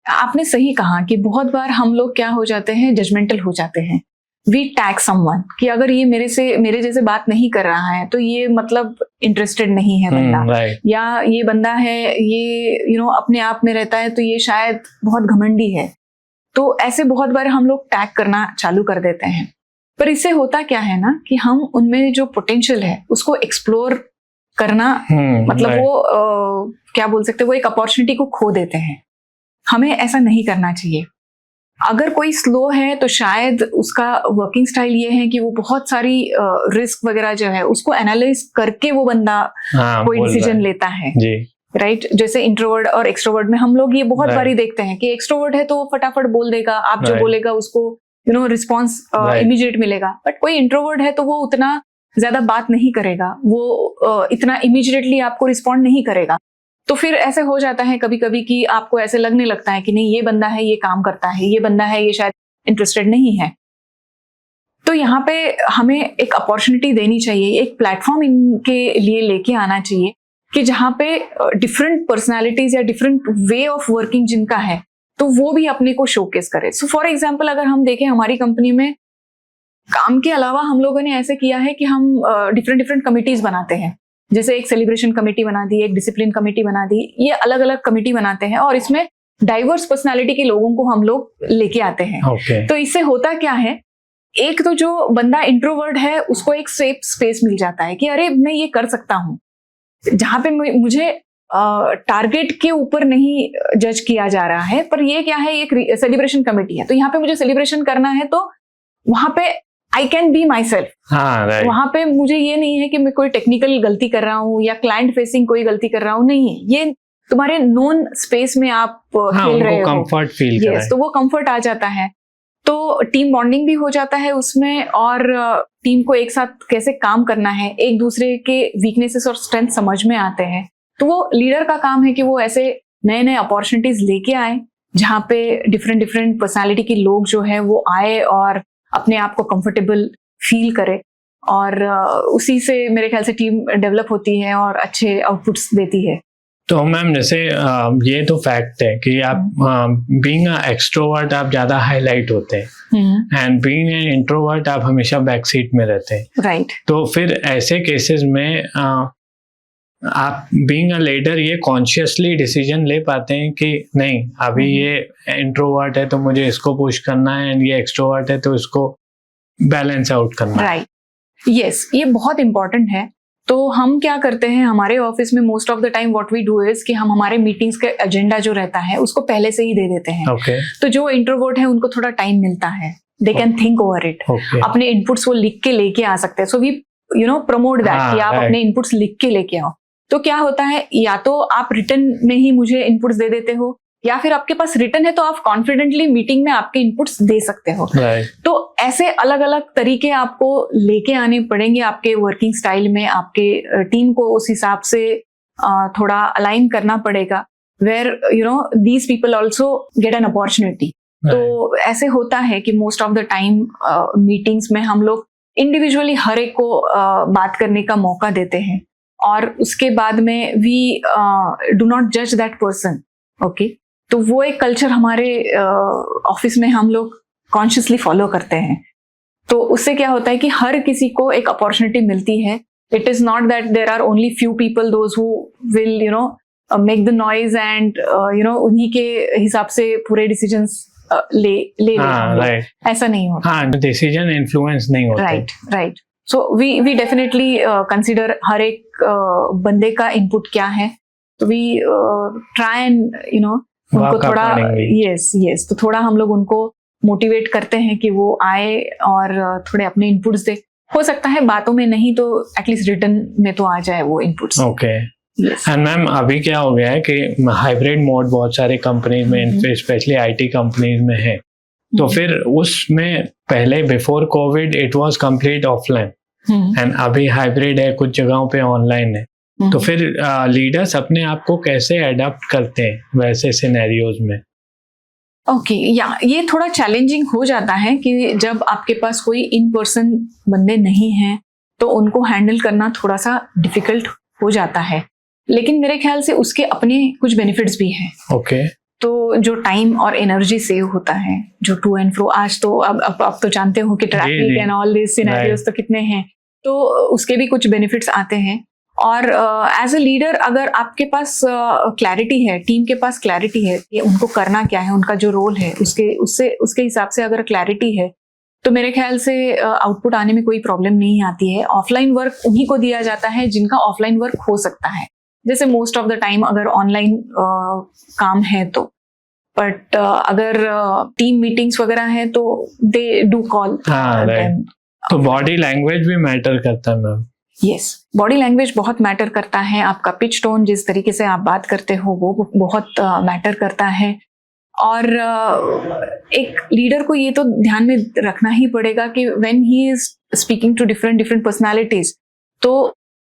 Speaker 2: आपने सही कहा कि बहुत बार हम लोग क्या हो जाते हैं, जजमेंटल हो जाते हैं। वी टैग समवन कि अगर ये मेरे जैसे बात नहीं कर रहा है तो ये मतलब इंटरेस्टेड नहीं है बंदा,
Speaker 1: right.
Speaker 2: या ये बंदा है ये अपने आप में रहता है तो ये शायद बहुत घमंडी है। तो ऐसे बहुत बार हम लोग टैग करना चालू कर देते हैं। पर इससे होता क्या है ना कि हम उनमें जो पोटेंशियल है उसको एक्सप्लोर करना मतलब
Speaker 1: right.
Speaker 2: वो क्या बोल सकते हैं, वो एक अपॉर्चुनिटी को खो देते हैं। हमें ऐसा नहीं करना चाहिए। अगर कोई स्लो है तो शायद उसका वर्किंग स्टाइल ये है कि वो बहुत सारी रिस्क वगैरह जो है उसको एनालाइज करके वो बंदा कोई डिसीजन लेता है जी। राइट जैसे इंट्रोवर्ट और एक्सट्रोवर्ट में हम लोग ये बहुत बारी देखते हैं कि एक्सट्रोवर्ट है तो वो फटाफट बोल देगा, आप जो बोलेगा उसको रिस्पॉन्स इमीडिएट मिलेगा। बट कोई इंट्रोवर्ट है तो वो उतना ज्यादा बात नहीं करेगा, वो इतना इमीडिएटली आपको रिस्पॉन्ड नहीं करेगा। तो फिर ऐसे हो जाता है कभी कभी कि आपको ऐसे लगने लगता है कि नहीं ये बंदा है ये काम करता है, ये बंदा है ये शायद इंटरेस्टेड नहीं है। तो यहाँ पे हमें एक अपॉर्चुनिटी देनी चाहिए, एक प्लेटफॉर्म इनके लिए लेके आना चाहिए कि जहाँ पे डिफरेंट पर्सनालिटीज या डिफरेंट वे ऑफ वर्किंग जिनका है तो वो भी अपने को शोकेस करे। सो फॉर एग्जाम्पल अगर हम देखें हमारी कंपनी में काम के अलावा हम लोगों ने ऐसे किया है कि हम डिफरेंट कमिटीज बनाते हैं। जैसे एक सेलिब्रेशन कमेटी बना दी, एक डिसिप्लिन कमेटी बना दी, ये अलग अलग कमेटी बनाते हैं और इसमें डाइवर्स पर्सनालिटी के लोगों को हम लोग लेके आते हैं। तो इससे होता क्या है, एक तो जो बंदा इंट्रोवर्ट है उसको एक सेफ स्पेस मिल जाता है कि अरे मैं ये कर सकता हूँ, जहां पे मुझे टारगेट के ऊपर नहीं जज किया जा रहा है। पर ये क्या है, एक सेलिब्रेशन कमेटी है तो यहाँ पे मुझे सेलिब्रेशन करना है तो वहां पे I can be my self. वहां पे मुझे ये नहीं है कि मैं कोई टेक्निकल गलती कर रहा हूँ या क्लाइंट फेसिंग कोई गलती कर रहा हूँ, नहीं, ये तुम्हारे नोन स्पेस में आप खेल रहे हो,
Speaker 1: कंफर्ट फील कर रहे हैं।
Speaker 2: तो वो कंफर्ट आ जाता है, तो टीम बॉन्डिंग भी हो जाता है उसमें, और टीम को एक साथ कैसे काम करना है, एक दूसरे के वीकनेसेस और स्ट्रेंथ समझ में आते हैं। तो वो लीडर का काम है कि वो ऐसे नए नए अपॉर्चुनिटीज लेके आए जहाँ पे डिफरेंट पर्सनालिटी के लोग जो है वो आए और अपने आप को कंफर्टेबल फील करे, और उसी से मेरे ख्याल से टीम डेवलप होती है और अच्छे आउटपुट्स देती है।
Speaker 1: तो मैम जैसे ये तो फैक्ट है कि आप बीइंग अ एक्सट्रोवर्ट आप ज्यादा हाईलाइट होते हैं एंड बीइंग एन इंट्रोवर्ट आप हमेशा बैक सीट में रहते हैं, राइट। तो फिर ऐसे केसेस में आप बीइंग अ लीडर ये कॉन्शियसली डिसीजन ले पाते हैं कि नहीं अभी ये इंट्रोवर्ट है तो मुझे इसको पुश करना है, एंड ये एक्सट्रोवर्ट है तो इसको बैलेंस आउट करना है,
Speaker 2: राइट। यस, ये बहुत इंपॉर्टेंट है। तो हम क्या करते हैं हमारे ऑफिस में, most of the time what we do is कि हम हमारे मीटिंग्स का एजेंडा जो रहता है उसको पहले से ही दे देते हैं। तो जो इंट्रोवर्ट है उनको थोड़ा टाइम मिलता है, they can think over it, अपने इनपुट्स वो लिख के लेके आ सकते हैं। सो वी प्रमोट दैट कि आप अपने इनपुट्स लिख के लेके आओ। तो क्या होता है, या तो आप रिटर्न में ही मुझे इनपुट्स दे देते हो, या फिर आपके पास रिटर्न है तो आप कॉन्फिडेंटली मीटिंग में आपके इनपुट्स दे सकते हो। तो ऐसे अलग अलग तरीके आपको लेके आने पड़ेंगे आपके वर्किंग स्टाइल में, आपके टीम को उस हिसाब से थोड़ा अलाइन करना पड़ेगा, where these people also get an opportunity. तो ऐसे होता है कि most of the time meetings में हम लोग इंडिविजुअली हर एक को बात करने का मौका देते हैं, और उसके बाद में वी डू नॉट जज दैट पर्सन, ओके। तो वो एक कल्चर हमारे ऑफिस में हम लोग कॉन्शियसली फॉलो करते हैं, तो उससे क्या होता है कि हर किसी को एक अपॉर्चुनिटी मिलती है. It is not that there are only few people those who will make the noise and उन्हीं के हिसाब से पूरे डिसीजंस ले
Speaker 1: राइट,
Speaker 2: ऐसा नहीं होता.
Speaker 1: हाँ, डिसीजन इन्फ्लुएंस नहीं होता.
Speaker 2: Right. So we definitely consider हर एक बंदे का इनपुट क्या है, तो वी ट्राई एंड उनको थोड़ा यस तो थोड़ा हम लोग उनको मोटिवेट करते हैं कि वो आए और थोड़े अपने इनपुट्स दे. हो सकता है बातों में नहीं तो एटलीस्ट रिटर्न में तो आ जाए वो इनपुट्स.
Speaker 1: ओके. एंड मैम अभी क्या हो गया है कि हाइब्रिड मोड बहुत सारे कंपनीज में, स्पेशली आईटी कंपनीज में है, तो फिर उसमें पहले before Covid it was complete offline and अभी हाइब्रिड है, कुछ जगहों पे ऑनलाइन है. तो फिर लीडर्स अपने आप को कैसे अडॉप्ट करते हैं वैसे सिनेरियोज में?
Speaker 2: ओके, ये थोड़ा चैलेंजिंग हो जाता है कि जब आपके पास कोई इन पर्सन बंदे नहीं हैं तो उनको हैंडल करना थोड़ा सा डिफिकल्ट हो जाता है, लेकिन मेरे ख्याल से उसके अपने कुछ बेनिफिट्स भी हैं.
Speaker 1: ओके.
Speaker 2: तो जो टाइम और एनर्जी सेव होता है, जो टू एंड फ्रो, आज तो अब तो जानते हो कि traffic and all this scenarios तो कितने हैं, तो उसके भी कुछ बेनिफिट्स आते हैं. और एज अ लीडर अगर आपके पास क्लैरिटी है, टीम के पास क्लैरिटी है कि उनको करना क्या है, उनका जो रोल है उसके हिसाब से अगर क्लैरिटी है, तो मेरे ख्याल से आउटपुट आने में कोई प्रॉब्लम नहीं आती है. ऑफलाइन वर्क उन्हीं को दिया जाता है जिनका ऑफलाइन वर्क हो सकता है. जैसे मोस्ट ऑफ द टाइम अगर ऑनलाइन काम है तो, बट अगर टीम मीटिंग्स वगैरह है तो दे डू कॉल.
Speaker 1: तो बॉडी लैंग्वेज भी मैटर करता है मैम?
Speaker 2: यस, बॉडी लैंग्वेज बहुत मैटर करता है. आपका पिच टोन, जिस तरीके से आप बात करते हो, वो बहुत मैटर करता है. और एक लीडर को ये तो ध्यान में रखना ही पड़ेगा कि when he is speaking to different personalities, तो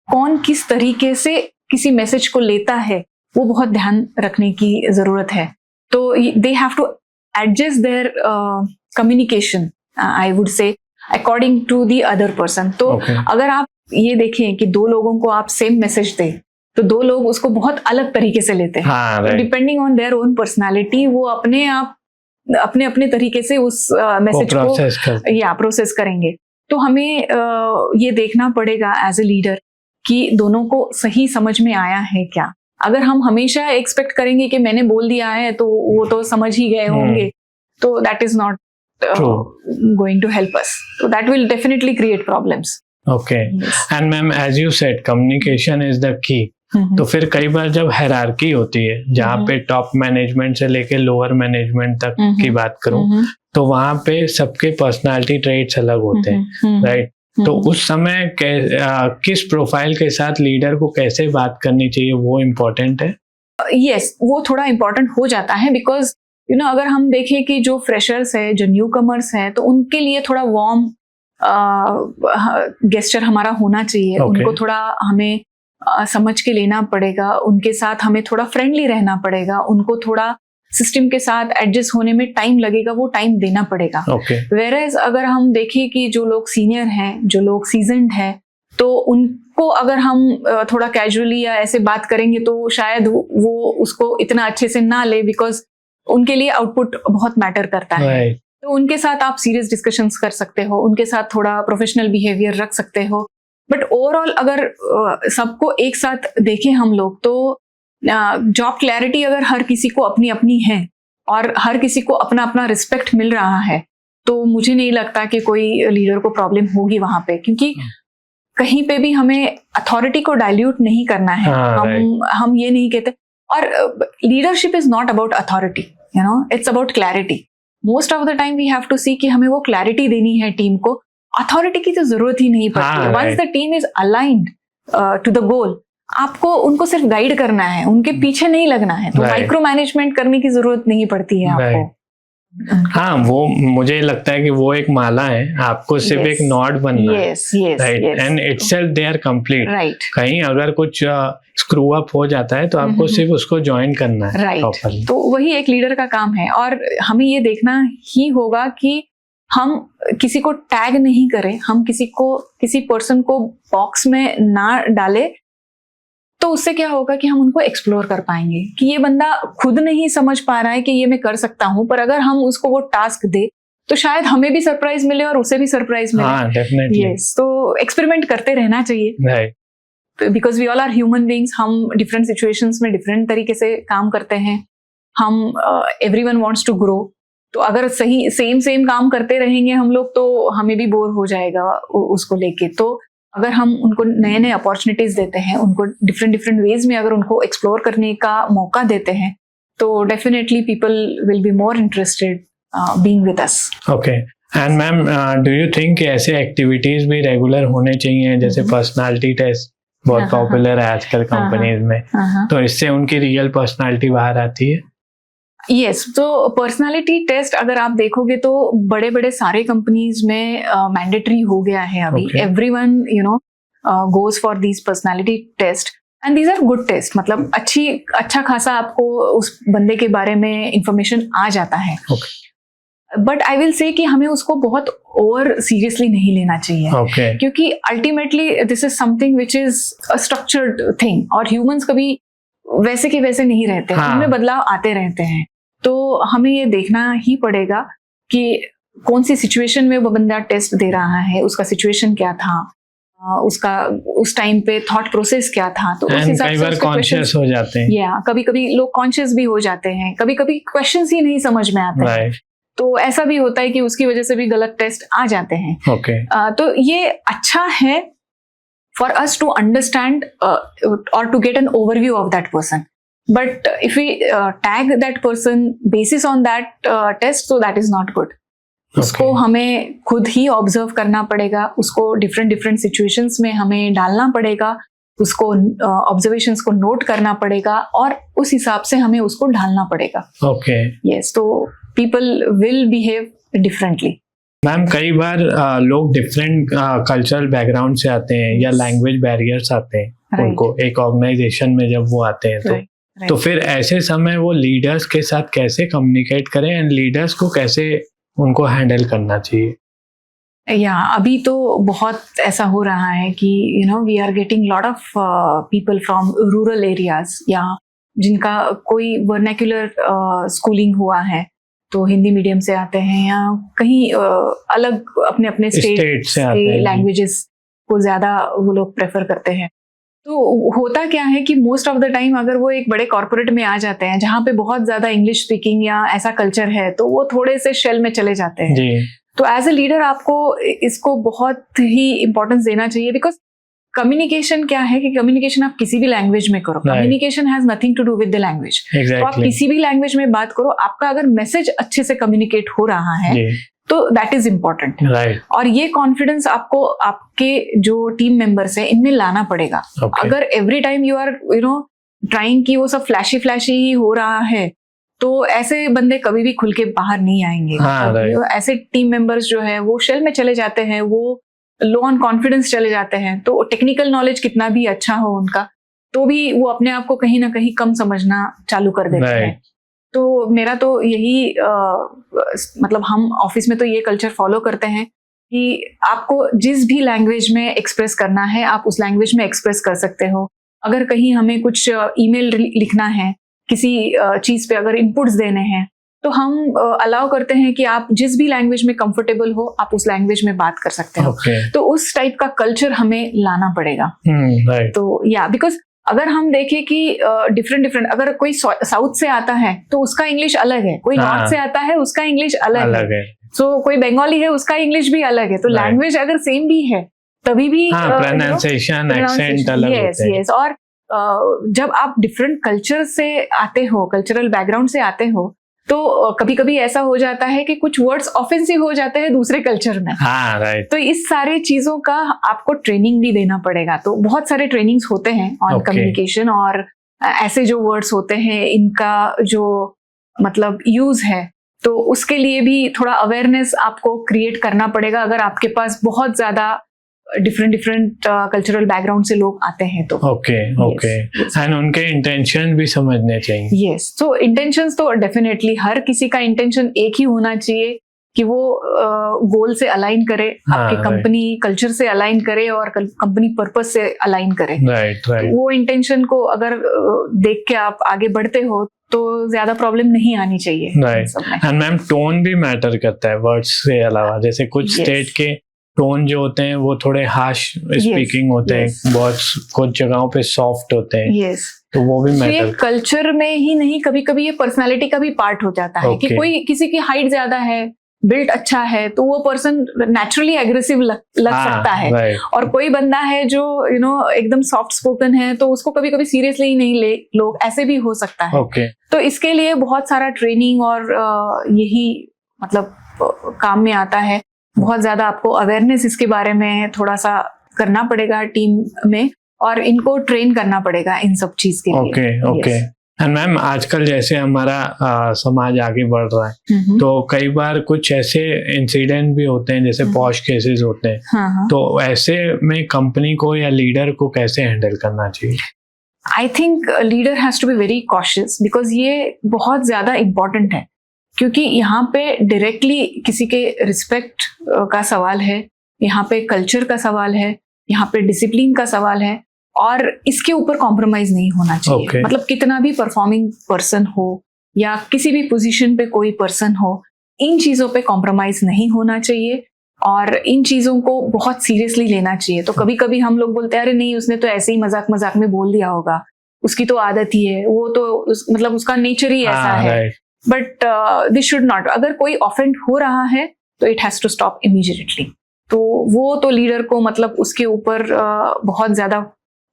Speaker 2: कौन किस तरीके से किसी मैसेज को लेता है वो बहुत ध्यान रखने की जरूरत है. तो they have to adjust their communication, I would say, according to the other person. तो अगर आप ये देखें कि दो लोगों को आप सेम मैसेज दें तो दो लोग उसको बहुत अलग तरीके से लेते हैं. Depending on their own personality वो अपने तरीके से उस मैसेज को प्रोसेस करेंगे. तो हमें ये देखना पड़ेगा एज ए लीडर कि दोनों को सही समझ में आया है क्या. अगर हम हमेशा एक्सपेक्ट करेंगे कि मैंने बोल दिया है तो वो तो समझ ही गए होंगे, तो that is not going to help us. So that will definitely create problems.
Speaker 1: Okay. Yes. And ma'am, as you said, communication is the key. तो फिर कई बार जब हायरार्की होती है, जहाँ पे टॉप मैनेजमेंट से लेके लोअर मैनेजमेंट तक की बात करूं, तो वहाँ पे सबके पर्सनालिटी ट्रेट्स अलग होते हैं, राइट? तो उस समय किस प्रोफाइल के साथ लीडर को कैसे बात करनी चाहिए, वो इम्पोर्टेंट है?
Speaker 2: Yes, वो थोड़ा इम्पोर्टेंट हो जाता है, बिकॉज अगर हम देखें कि जो फ्रेशर्स है, जो न्यू कमर्स है, तो उनके लिए थोड़ा वार्म गेस्चर हमारा होना चाहिए. उनको थोड़ा हमें समझ के लेना पड़ेगा, उनके साथ हमें थोड़ा फ्रेंडली रहना पड़ेगा, उनको थोड़ा सिस्टम के साथ एडजस्ट होने में टाइम लगेगा, वो टाइम देना पड़ेगा. वेयरएज अगर हम देखें कि जो लोग सीनियर हैं, जो लोग सीजन्ड हैं, तो उनको अगर हम थोड़ा कैजुअली या ऐसे बात करेंगे तो शायद वो उसको इतना अच्छे से ना ले, बिकॉज उनके लिए आउटपुट बहुत मैटर करता है. तो उनके साथ आप सीरियस डिस्कशंस कर सकते हो, उनके साथ थोड़ा प्रोफेशनल बिहेवियर रख सकते हो. बट ओवरऑल अगर सबको एक साथ देखें हम लोग, तो जॉब क्लैरिटी अगर हर किसी को अपनी अपनी है और हर किसी को अपना अपना रिस्पेक्ट मिल रहा है, तो मुझे नहीं लगता कि कोई लीडर को प्रॉब्लम होगी वहां पे, क्योंकि कहीं पे भी हमें अथॉरिटी को डाइल्यूट नहीं करना है. हम ये नहीं कहते. और leadership is not about authority, it's about clarity. Most of the time we have to see कि हमें वो क्लैरिटी देनी है टीम को. अथॉरिटी की तो जरूरत ही नहीं पड़ती. Once the team is aligned to the goal, आपको उनको सिर्फ गाइड करना है, उनके पीछे नहीं लगना है. तो माइक्रो मैनेजमेंट करने की जरूरत नहीं पड़ती है आपको.
Speaker 1: हाँ, वो मुझे लगता है कि वो एक माला है, आपको सिर्फ एक नॉड बनना है, right? And itself they are complete. कहीं अगर कुछ स्क्रू अप हो जाता है तो आपको सिर्फ उसको ज्वाइन करना है, राइट?
Speaker 2: तो वही एक लीडर का काम है. और हमें ये देखना ही होगा कि हम किसी को टैग नहीं करें, हम किसी पर्सन को बॉक्स में ना डाले. तो उससे क्या होगा कि हम उनको एक्सप्लोर कर पाएंगे कि ये बंदा खुद नहीं समझ पा रहा है कि ये मैं कर सकता हूं, पर अगर हम उसको वो टास्क दे तो शायद हमें भी सरप्राइज मिले और उसे भी सरप्राइज मिले।
Speaker 1: हाँ, डेफिनेटली।
Speaker 2: यस, तो एक्सपेरिमेंट करते रहना चाहिए,
Speaker 1: right.
Speaker 2: Because we all are human beings. हम डिफरेंट सिचुएशंस में डिफरेंट तरीके से काम करते हैं। हम एवरीवन वांट्स टू ग्रो, तो अगर सही सेम काम करते रहेंगे हम लोग तो हमें भी बोर हो जाएगा उसको लेके। तो अगर हम उनको नए नए अपॉर्चुनिटीज देते हैं, उनको डिफरेंट वेज में अगर उनको एक्सप्लोर करने का मौका देते हैं, तो definitely people will be more interested being with us.
Speaker 1: Okay, and ma'am do you think ऐसे एक्टिविटीज भी रेगुलर होने चाहिए, जैसे पर्सनालिटी टेस्ट बहुत पॉपुलर है आजकल कंपनीज में, तो इससे उनकी रियल पर्सनालिटी बाहर आती है?
Speaker 2: यस, तो पर्सनालिटी टेस्ट अगर आप देखोगे तो बड़े बड़े सारे कंपनीज में मैंडेटरी हो गया है अभी। Everyone goes for these personality test and these are good test. मतलब अच्छा खासा आपको उस बंदे के बारे में इंफॉर्मेशन आ जाता है। बट आई विल से कि हमें उसको बहुत ओवर सीरियसली नहीं लेना चाहिए, क्योंकि ultimately this is something which is a structured thing, और ह्यूमंस कभी वैसे के वैसे नहीं रहते हैं। उनमें बदलाव आते रहते हैं। तो हमें ये देखना ही पड़ेगा कि कौन सी सिचुएशन में वो बंदा टेस्ट दे रहा है, उसका सिचुएशन क्या था, उसका उस टाइम पे थॉट प्रोसेस क्या था। तो उस हिसाब से उसके
Speaker 1: कॉन्शियस हो जाते हैं।
Speaker 2: या कभी कभी लोग कॉन्शियस भी हो जाते हैं, कभी कभी क्वेश्चंस ही नहीं समझ में आते हैं। तो ऐसा भी होता है कि उसकी वजह से भी गलत टेस्ट आ जाते हैं। तो ये अच्छा है for us to understand or to get an overview of that person. But if we tag that person basis on that test, so that is not good. उसको हमें खुद ही ऑब्जर्व करना पड़ेगा, उसको डिफरेंट सिचुएशंस में हमें डालना पड़ेगा, उसको ऑब्जर्वेशंस को नोट करना पड़ेगा और उस हिसाब से हमें उसको ढालना पड़ेगा।
Speaker 1: ओके,
Speaker 2: यस, तो people will behave differently.
Speaker 1: Ma'am कई बार लोग डिफरेंट कल्चरल बैकग्राउंड से आते हैं या लैंग्वेज बैरियर्स आते हैं उनको एक ऑर्गेनाइजेशन में जब वो आते हैं तो फिर ऐसे समय वो लीडर्स के साथ कैसे कम्युनिकेट करें एंड लीडर्स को कैसे उनको हैंडल करना चाहिए?
Speaker 2: या अभी तो बहुत ऐसा हो रहा है कि we are getting lot of people from rural areas, या जिनका कोई वर्नाक्युलर स्कूलिंग हुआ है, तो हिंदी मीडियम से आते हैं या कहीं अलग अपने अपने स्टेट से लैंग्वेजेस को ज्यादा वो लोग प्रेफर करते हैं। तो होता क्या है कि मोस्ट ऑफ द टाइम अगर वो एक बड़े कॉर्पोरेट में आ जाते हैं जहाँ पे बहुत ज्यादा इंग्लिश स्पीकिंग या ऐसा कल्चर है, तो वो थोड़े से शेल में चले जाते हैं जी। तो एज ए लीडर आपको इसको बहुत ही इंपॉर्टेंस देना चाहिए, बिकॉज कम्युनिकेशन क्या है कि कम्युनिकेशन आप किसी भी लैंग्वेज में करो, communication has nothing to do with the language. तो आप किसी भी लैंग्वेज में बात करो, आपका अगर मैसेज अच्छे से कम्युनिकेट हो रहा है तो दैट इज इम्पोर्टेंट। और ये कॉन्फिडेंस आपको आपके जो टीम मेंबर्स है इनमें लाना पड़ेगा। अगर every time you are trying कि वो सब फ्लैशी ही हो रहा है, तो ऐसे बंदे कभी भी खुल के बाहर नहीं आएंगे। ऐसे टीम मेंबर्स जो है वो शेल में चले जाते हैं, वो लो ऑन कॉन्फिडेंस चले जाते हैं। तो टेक्निकल नॉलेज कितना भी अच्छा हो उनका, तो भी वो अपने आप को कहीं ना कहीं कम समझना चालू कर देते हैं। तो मेरा तो यही मतलब हम ऑफिस में तो ये कल्चर फॉलो करते हैं कि आपको जिस भी लैंग्वेज में एक्सप्रेस करना है आप उस लैंग्वेज में एक्सप्रेस कर सकते हो। अगर कहीं हमें कुछ ईमेल लिखना है, किसी चीज पे अगर इनपुट्स देने हैं, तो हम अलाउ करते हैं कि आप जिस भी लैंग्वेज में कंफर्टेबल हो आप उस लैंग्वेज में बात कर सकते हो। तो उस टाइप का कल्चर हमें लाना पड़ेगा। तो या बिकॉज अगर हम देखें कि डिफरेंट अगर कोई साउथ से आता है तो उसका इंग्लिश अलग है, कोई नॉर्थ से आता है उसका इंग्लिश अलग है, सो कोई बंगाली है उसका इंग्लिश भी अलग है। तो लैंग्वेज अगर सेम भी है तभी भी
Speaker 1: प्रोनाउंसिएशन, एक्सेंट अलग होते हैं।
Speaker 2: और जब आप डिफरेंट कल्चर से आते हो, कल्चरल बैकग्राउंड से आते हो, तो कभी कभी ऐसा हो जाता है कि कुछ वर्ड्स ऑफेंसिव हो जाते हैं दूसरे कल्चर में। तो इस सारे चीजों का आपको ट्रेनिंग भी देना पड़ेगा। तो बहुत सारे ट्रेनिंग्स होते हैं ऑन कम्युनिकेशन, और ऐसे जो वर्ड्स होते हैं इनका जो मतलब यूज है, तो उसके लिए भी थोड़ा अवेयरनेस आपको क्रिएट करना पड़ेगा। अगर आपके पास बहुत ज्यादा डिफरेंट कल्चरल बैकग्राउंड से लोग आते हैं तो
Speaker 1: ओके एंड उनके इंटेंशन भी समझने चाहिए।
Speaker 2: यस, तो इंटेंशंस तो डेफिनेटली हर किसी का इंटेंशन एक ही होना चाहिए कि वो गोल से अलाइन करे, आपके कंपनी कल्चर से अलाइन करे और कंपनी पर्पस से अलाइन करे।
Speaker 1: Right right.
Speaker 2: वो इंटेंशन को अगर देख के आप आगे बढ़ते हो तो ज्यादा प्रॉब्लम नहीं आनी चाहिए।
Speaker 1: राइट। एंड मैम टोन भी मैटर करता है वर्ड्स के अलावा, जैसे कुछ स्टेट के टोन जो होते हैं वो थोड़े हार्श स्पीकिंग होते हैं, बहुत कुछ जगहों पे सॉफ्ट होते हैं, तो वो भी मैटर।
Speaker 2: ये कल्चर में ही नहीं, कभी कभी ये पर्सनालिटी का भी पार्ट हो जाता है कि कोई किसी की हाइट ज्यादा है, बिल्ड अच्छा है, तो वो पर्सन नेचुरली एग्रेसिव लग सकता है। और कोई बंदा है जो एकदम सॉफ्ट स्पोकन है, तो उसको कभी कभी सीरियसली नहीं ले लोग, ऐसे भी हो सकता है। तो इसके लिए बहुत सारा ट्रेनिंग और यही मतलब काम में आता है। बहुत ज्यादा आपको अवेयरनेस इसके बारे में थोड़ा सा करना पड़ेगा टीम में, और इनको ट्रेन करना पड़ेगा इन सब चीज के लिए।
Speaker 1: ओके। एंड मैम आजकल जैसे हमारा समाज आगे बढ़ रहा है, तो कई बार कुछ ऐसे इंसिडेंट भी होते हैं जैसे पॉश केसेस होते हैं, तो ऐसे में कंपनी को या लीडर को कैसे हैंडल करना चाहिए?
Speaker 2: I think leader has to be very cautious, because ये बहुत ज्यादा इम्पोर्टेंट है, क्योंकि यहाँ पे डायरेक्टली किसी के रिस्पेक्ट का सवाल है, यहाँ पे कल्चर का सवाल है, यहाँ पे डिसिप्लिन का सवाल है, और इसके ऊपर कॉम्प्रोमाइज नहीं होना चाहिए। मतलब कितना भी परफॉर्मिंग पर्सन हो या किसी भी पोजीशन पे कोई पर्सन हो, इन चीजों पे कॉम्प्रोमाइज नहीं होना चाहिए और इन चीजों को बहुत सीरियसली लेना चाहिए। तो कभी कभी हम लोग बोलते हैं अरे नहीं, उसने तो ऐसे ही मजाक मजाक में बोल दिया होगा, उसकी तो आदत ही है, वो तो मतलब उसका नेचर ही ऐसा है। But this should not. अगर कोई ऑफेंड हो रहा है तो it has to stop immediately. तो वो तो लीडर को मतलब उसके ऊपर बहुत ज्यादा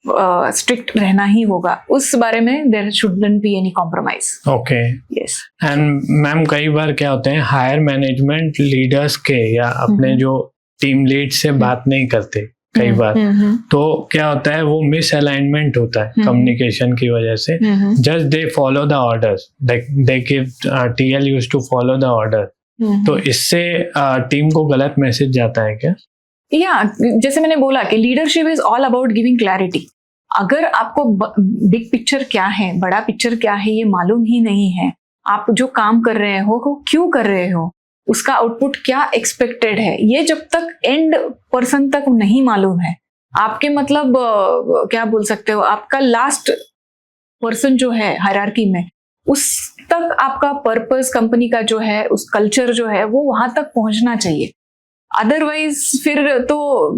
Speaker 2: स्ट्रिक्ट रहना ही होगा। उस बारे में there shouldn't be any compromise.
Speaker 1: Okay, yes. And ma'am कई बार क्या होते हैं, हायर मैनेजमेंट लीडर्स के या अपने जो टीम लीड से बात नहीं करते कई बार, तो क्या होता है वो मिस अलाइनमेंट होता है कम्युनिकेशन की वजह से। Just they follow the orders, they give TL used to follow the order, तो इससे टीम को गलत मैसेज जाता है क्या?
Speaker 2: या जैसे मैंने बोला कि leadership is all about giving clarity. अगर आपको बिग पिक्चर क्या है, बड़ा पिक्चर क्या है, ये मालूम ही नहीं है, आप जो काम कर रहे हो वो क्यों कर रहे हो, उसका आउटपुट क्या एक्सपेक्टेड है, ये जब तक एंड पर्सन तक नहीं मालूम है, आपके मतलब क्या बोल सकते हो, आपका लास्ट पर्सन जो है हायरार्की में, उस तक आपका पर्पस कंपनी का जो है, उस कल्चर जो है, वो वहां तक पहुंचना चाहिए। अदरवाइज फिर तो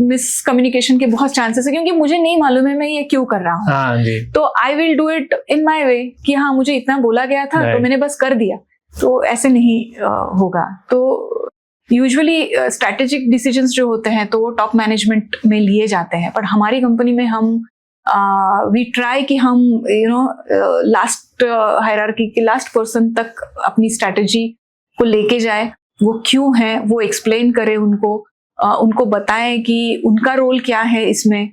Speaker 2: मिसकम्युनिकेशन के बहुत चांसेस है, क्योंकि मुझे नहीं मालूम है मैं ये क्यों कर रहा हूँ।
Speaker 1: हाँ जी।
Speaker 2: तो I will do it in my way कि हाँ मुझे इतना बोला गया था तो मैंने बस कर दिया, तो ऐसे नहीं होगा। तो यूजुअली स्ट्रैटेजिक डिसीजंस जो होते हैं तो वो टॉप मैनेजमेंट में लिए जाते हैं, बट हमारी कंपनी में हम वी ट्राई कि हम लास्ट हायरार्की के लास्ट पर्सन तक अपनी स्ट्रैटेजी को लेके जाए, वो क्यों है वो एक्सप्लेन करे उनको बताएं कि उनका रोल क्या है इसमें,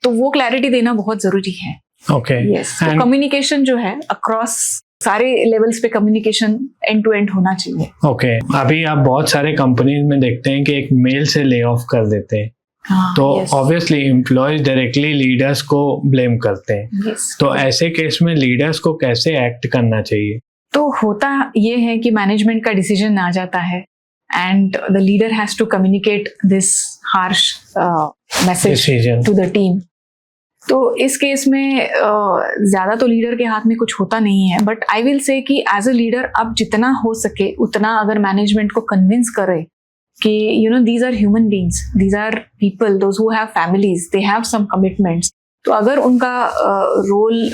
Speaker 2: तो वो क्लैरिटी देना बहुत जरूरी है।
Speaker 1: Okay,
Speaker 2: yes. तो कम्युनिकेशन जो है अक्रॉस सारे लेवल्स पे कम्युनिकेशन एंड टू एंड होना चाहिए।
Speaker 1: ओके, अभी आप बहुत सारे कंपनीज में देखते हैं कि एक मेल से ले ऑफ कर देते हैं, तो ऑब्वियसली एम्प्लॉयज डायरेक्टली लीडर्स को ब्लेम करते हैं। तो ऐसे केस में लीडर्स को कैसे एक्ट करना चाहिए?
Speaker 2: तो होता ये है कि मैनेजमेंट का डिसीजन आ जाता है and the leader has to communicate this harsh message to the team. तो इस केस में ज्यादा तो लीडर के हाथ में कुछ होता नहीं है, बट आई विल से कि एज अ लीडर आप जितना हो सके उतना अगर मैनेजमेंट को कन्विंस करे कि these are human beings, these are people, those who have families, they have some commitments, तो अगर उनका रोल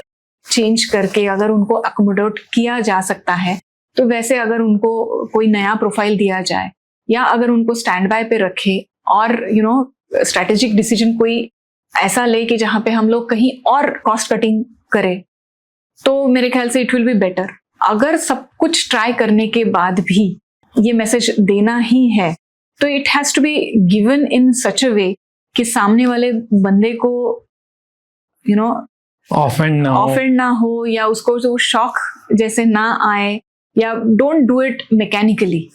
Speaker 2: चेंज करके अगर उनको अकोमोडेट किया जा सकता है, तो वैसे अगर उनको कोई नया प्रोफाइल दिया जाए या अगर उनको स्टैंड बाय पे रखे और स्ट्रैटेजिक डिसीजन कोई ऐसा ले कि जहां पे हम लोग कहीं और कॉस्ट कटिंग करें, तो मेरे ख्याल से इट विल बी बेटर। अगर सब कुछ ट्राई करने के बाद भी ये मैसेज देना ही है, तो it has to be given in such a way कि सामने वाले बंदे को ऑफेंड ना हो या उसको जो शॉक जैसे ना आए, या don't do it mechanically.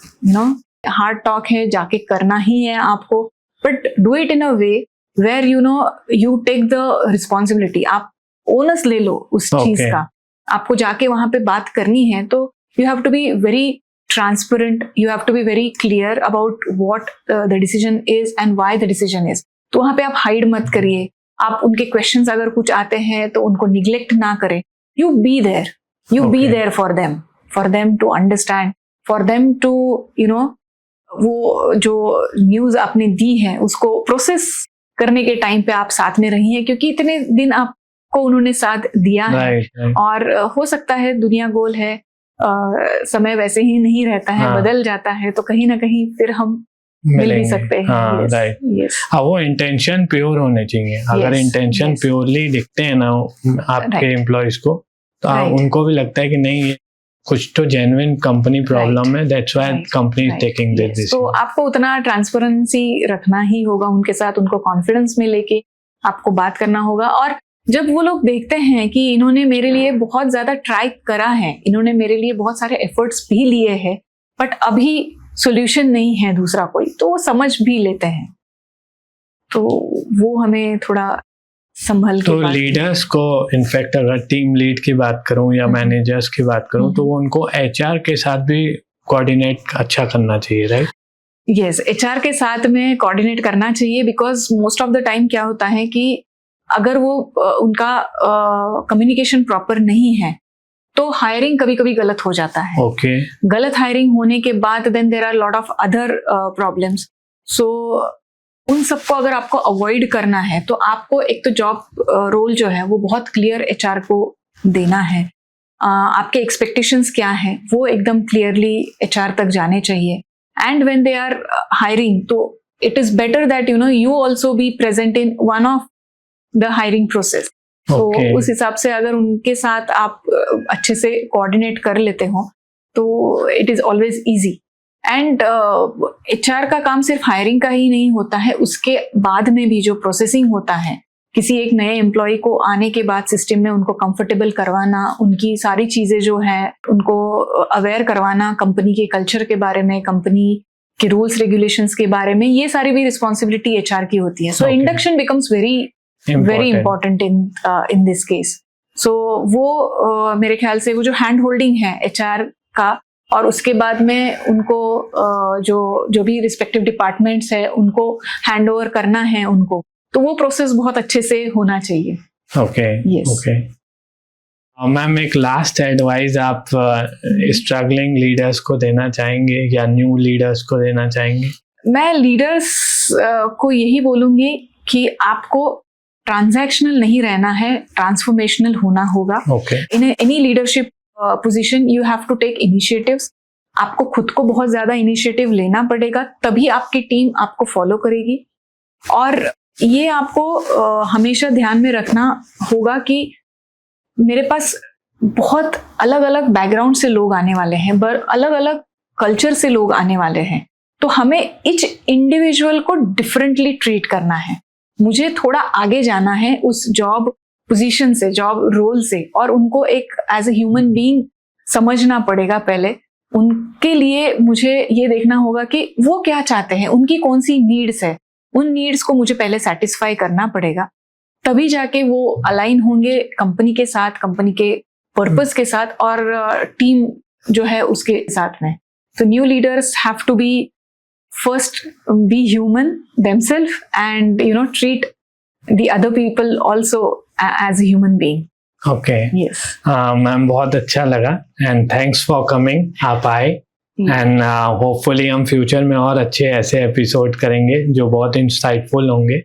Speaker 2: Hard talk है, जाके करना ही है आपको, but do it in a way where you take the responsibility, आप ओनस ले लो उस चीज का। आपको जाके वहां पे बात करनी है तो you have to be very transparent, you have to be very clear about what the decision is and why the decision is. तो वहां पे आप हाइड मत करिए. आप उनके क्वेश्चंस अगर कुछ आते हैं तो उनको निग्लेक्ट ना करें. You be there, you be there for them to understand, for them to वो जो न्यूज आपने दी है उसको प्रोसेस करने के टाइम पे आप साथ में रही हैं, क्योंकि इतने दिन आपको उन्होंने साथ दिया है. और हो सकता है दुनिया गोल है, समय वैसे ही नहीं रहता है, बदल जाता है, तो कहीं ना कहीं फिर हम मिल भी सकते हैं.
Speaker 1: हाँ, वो इंटेंशन प्योर होने चाहिए. अगर इंटेंशन प्योरली दिखते हैं ना आपके एम्प्लॉयज को, तो उनको भी लगता है कि नहीं, ये कुछ तो जेन्युइन कंपनी प्रॉब्लम है, that's why company is taking this decision. तो
Speaker 2: आपको उतना ट्रांसपेरेंसी रखना ही होगा उनके साथ, उनको कॉन्फिडेंस में लेके आपको बात करना होगा. और जब वो लोग देखते हैं कि इन्होंने मेरे लिए बहुत ज्यादा ट्राई करा है, इन्होंने मेरे लिए बहुत सारे एफर्ट्स भी लिए हैं, बट अभी सॉल्यूशन नहीं है दूसरा कोई, तो वो समझ भी लेते हैं. तो वो हमें थोड़ा संभल के.
Speaker 1: तो लीडर्स को, इनफैक्ट अगर टीम लीड की बात करूं या मैनेजर्स की बात करूं, तो वो उनको एचआर के साथ भी कोऑर्डिनेट अच्छा करना चाहिए, राइट?
Speaker 2: यस, एचआर के साथ में कोऑर्डिनेट करना चाहिए, because most of the time क्या होता है कि अगर वो उनका कम्युनिकेशन प्रॉपर नहीं है तो हायरिंग कभी कभी गलत हो जाता है. गलत हायरिंग होने के बाद then there are lot of other problems. So उन सबको अगर आपको अवॉइड करना है तो आपको एक तो जॉब रोल जो है वो बहुत क्लियर एचआर को देना है. आपके एक्सपेक्टेशंस क्या है वो एकदम क्लियरली एचआर तक जाने चाहिए. And when they are hiring, तो it is better that you also be present in one of the hiring process. तो उस हिसाब से अगर उनके साथ आप अच्छे से कोऑर्डिनेट कर लेते हो तो it is always easy. And HR का काम सिर्फ हायरिंग का ही नहीं होता है, उसके बाद में भी जो प्रोसेसिंग होता है, किसी एक नए एम्प्लॉय को आने के बाद सिस्टम में उनको कंफर्टेबल करवाना, उनकी सारी चीजें जो है उनको अवेयर करवाना कंपनी के कल्चर के बारे में, कंपनी के रूल्स रेगुलेशंस के बारे में, ये सारी भी रिस्पॉन्सिबिलिटी एचआर की होती है. So induction becomes very important in this case. So वो मेरे ख्याल से वो जो हैंड होल्डिंग है एचआर का, और उसके बाद में उनको जो भी रिस्पेक्टिव डिपार्टमेंट्स है उनको हैंड ओवर करना है उनको, तो वो प्रोसेस बहुत अच्छे से होना चाहिए.
Speaker 1: ओके. मैम, एक लास्ट एडवाइस आप स्ट्रगलिंग लीडर्स को देना चाहेंगे या न्यू लीडर्स को देना चाहेंगे?
Speaker 2: मैं लीडर्स को यही बोलूंगी कि आपको ट्रांजैक्शनल नहीं रहना है, ट्रांसफॉर्मेशनल होना होगा. In any leadership position you have to take initiatives. आपको खुद को बहुत ज्यादा इनिशिएटिव लेना पड़ेगा, तभी आपकी टीम आपको फॉलो करेगी. और ये आपको हमेशा ध्यान में रखना होगा कि मेरे पास बहुत अलग अलग बैकग्राउंड से लोग आने वाले हैं, अलग अलग कल्चर से लोग आने वाले हैं, तो हमें ईच इंडिविजुअल को डिफरेंटली ट्रीट करना है. मुझे थोड़ा आगे जाना है उस जॉब पोजीशन से, जॉब रोल से, और उनको एक एज ए ह्यूमन बीइंग समझना पड़ेगा. पहले उनके लिए मुझे ये देखना होगा कि वो क्या चाहते हैं, उनकी कौन सी नीड्स है, उन नीड्स को मुझे पहले सेटिस्फाई करना पड़ेगा. तभी जाके वो अलाइन होंगे कंपनी के साथ, कंपनी के पर्पस के साथ, और टीम जो है उसके साथ में. तो new leaders have to be first be human themselves and treat the other people also as a human being.
Speaker 1: Okay.
Speaker 2: Yes.
Speaker 1: Ma'am, बहुत अच्छा लगा एंड थैंक्स फॉर कमिंग. आप आए एंड होपफुली हम फ्यूचर में और अच्छे ऐसे एपिसोड करेंगे जो बहुत इंसाइटफुल होंगे.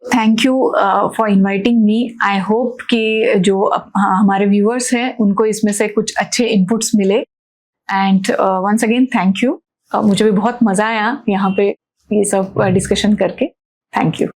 Speaker 2: Thank you for inviting me. I hope कि जो हमारे व्यूअर्स हैं उनको इसमें से कुछ अच्छे इनपुट्स मिले. And once again thank you. मुझे भी बहुत मजा आया यहाँ पे ये सब डिस्कशन करके. Thank you.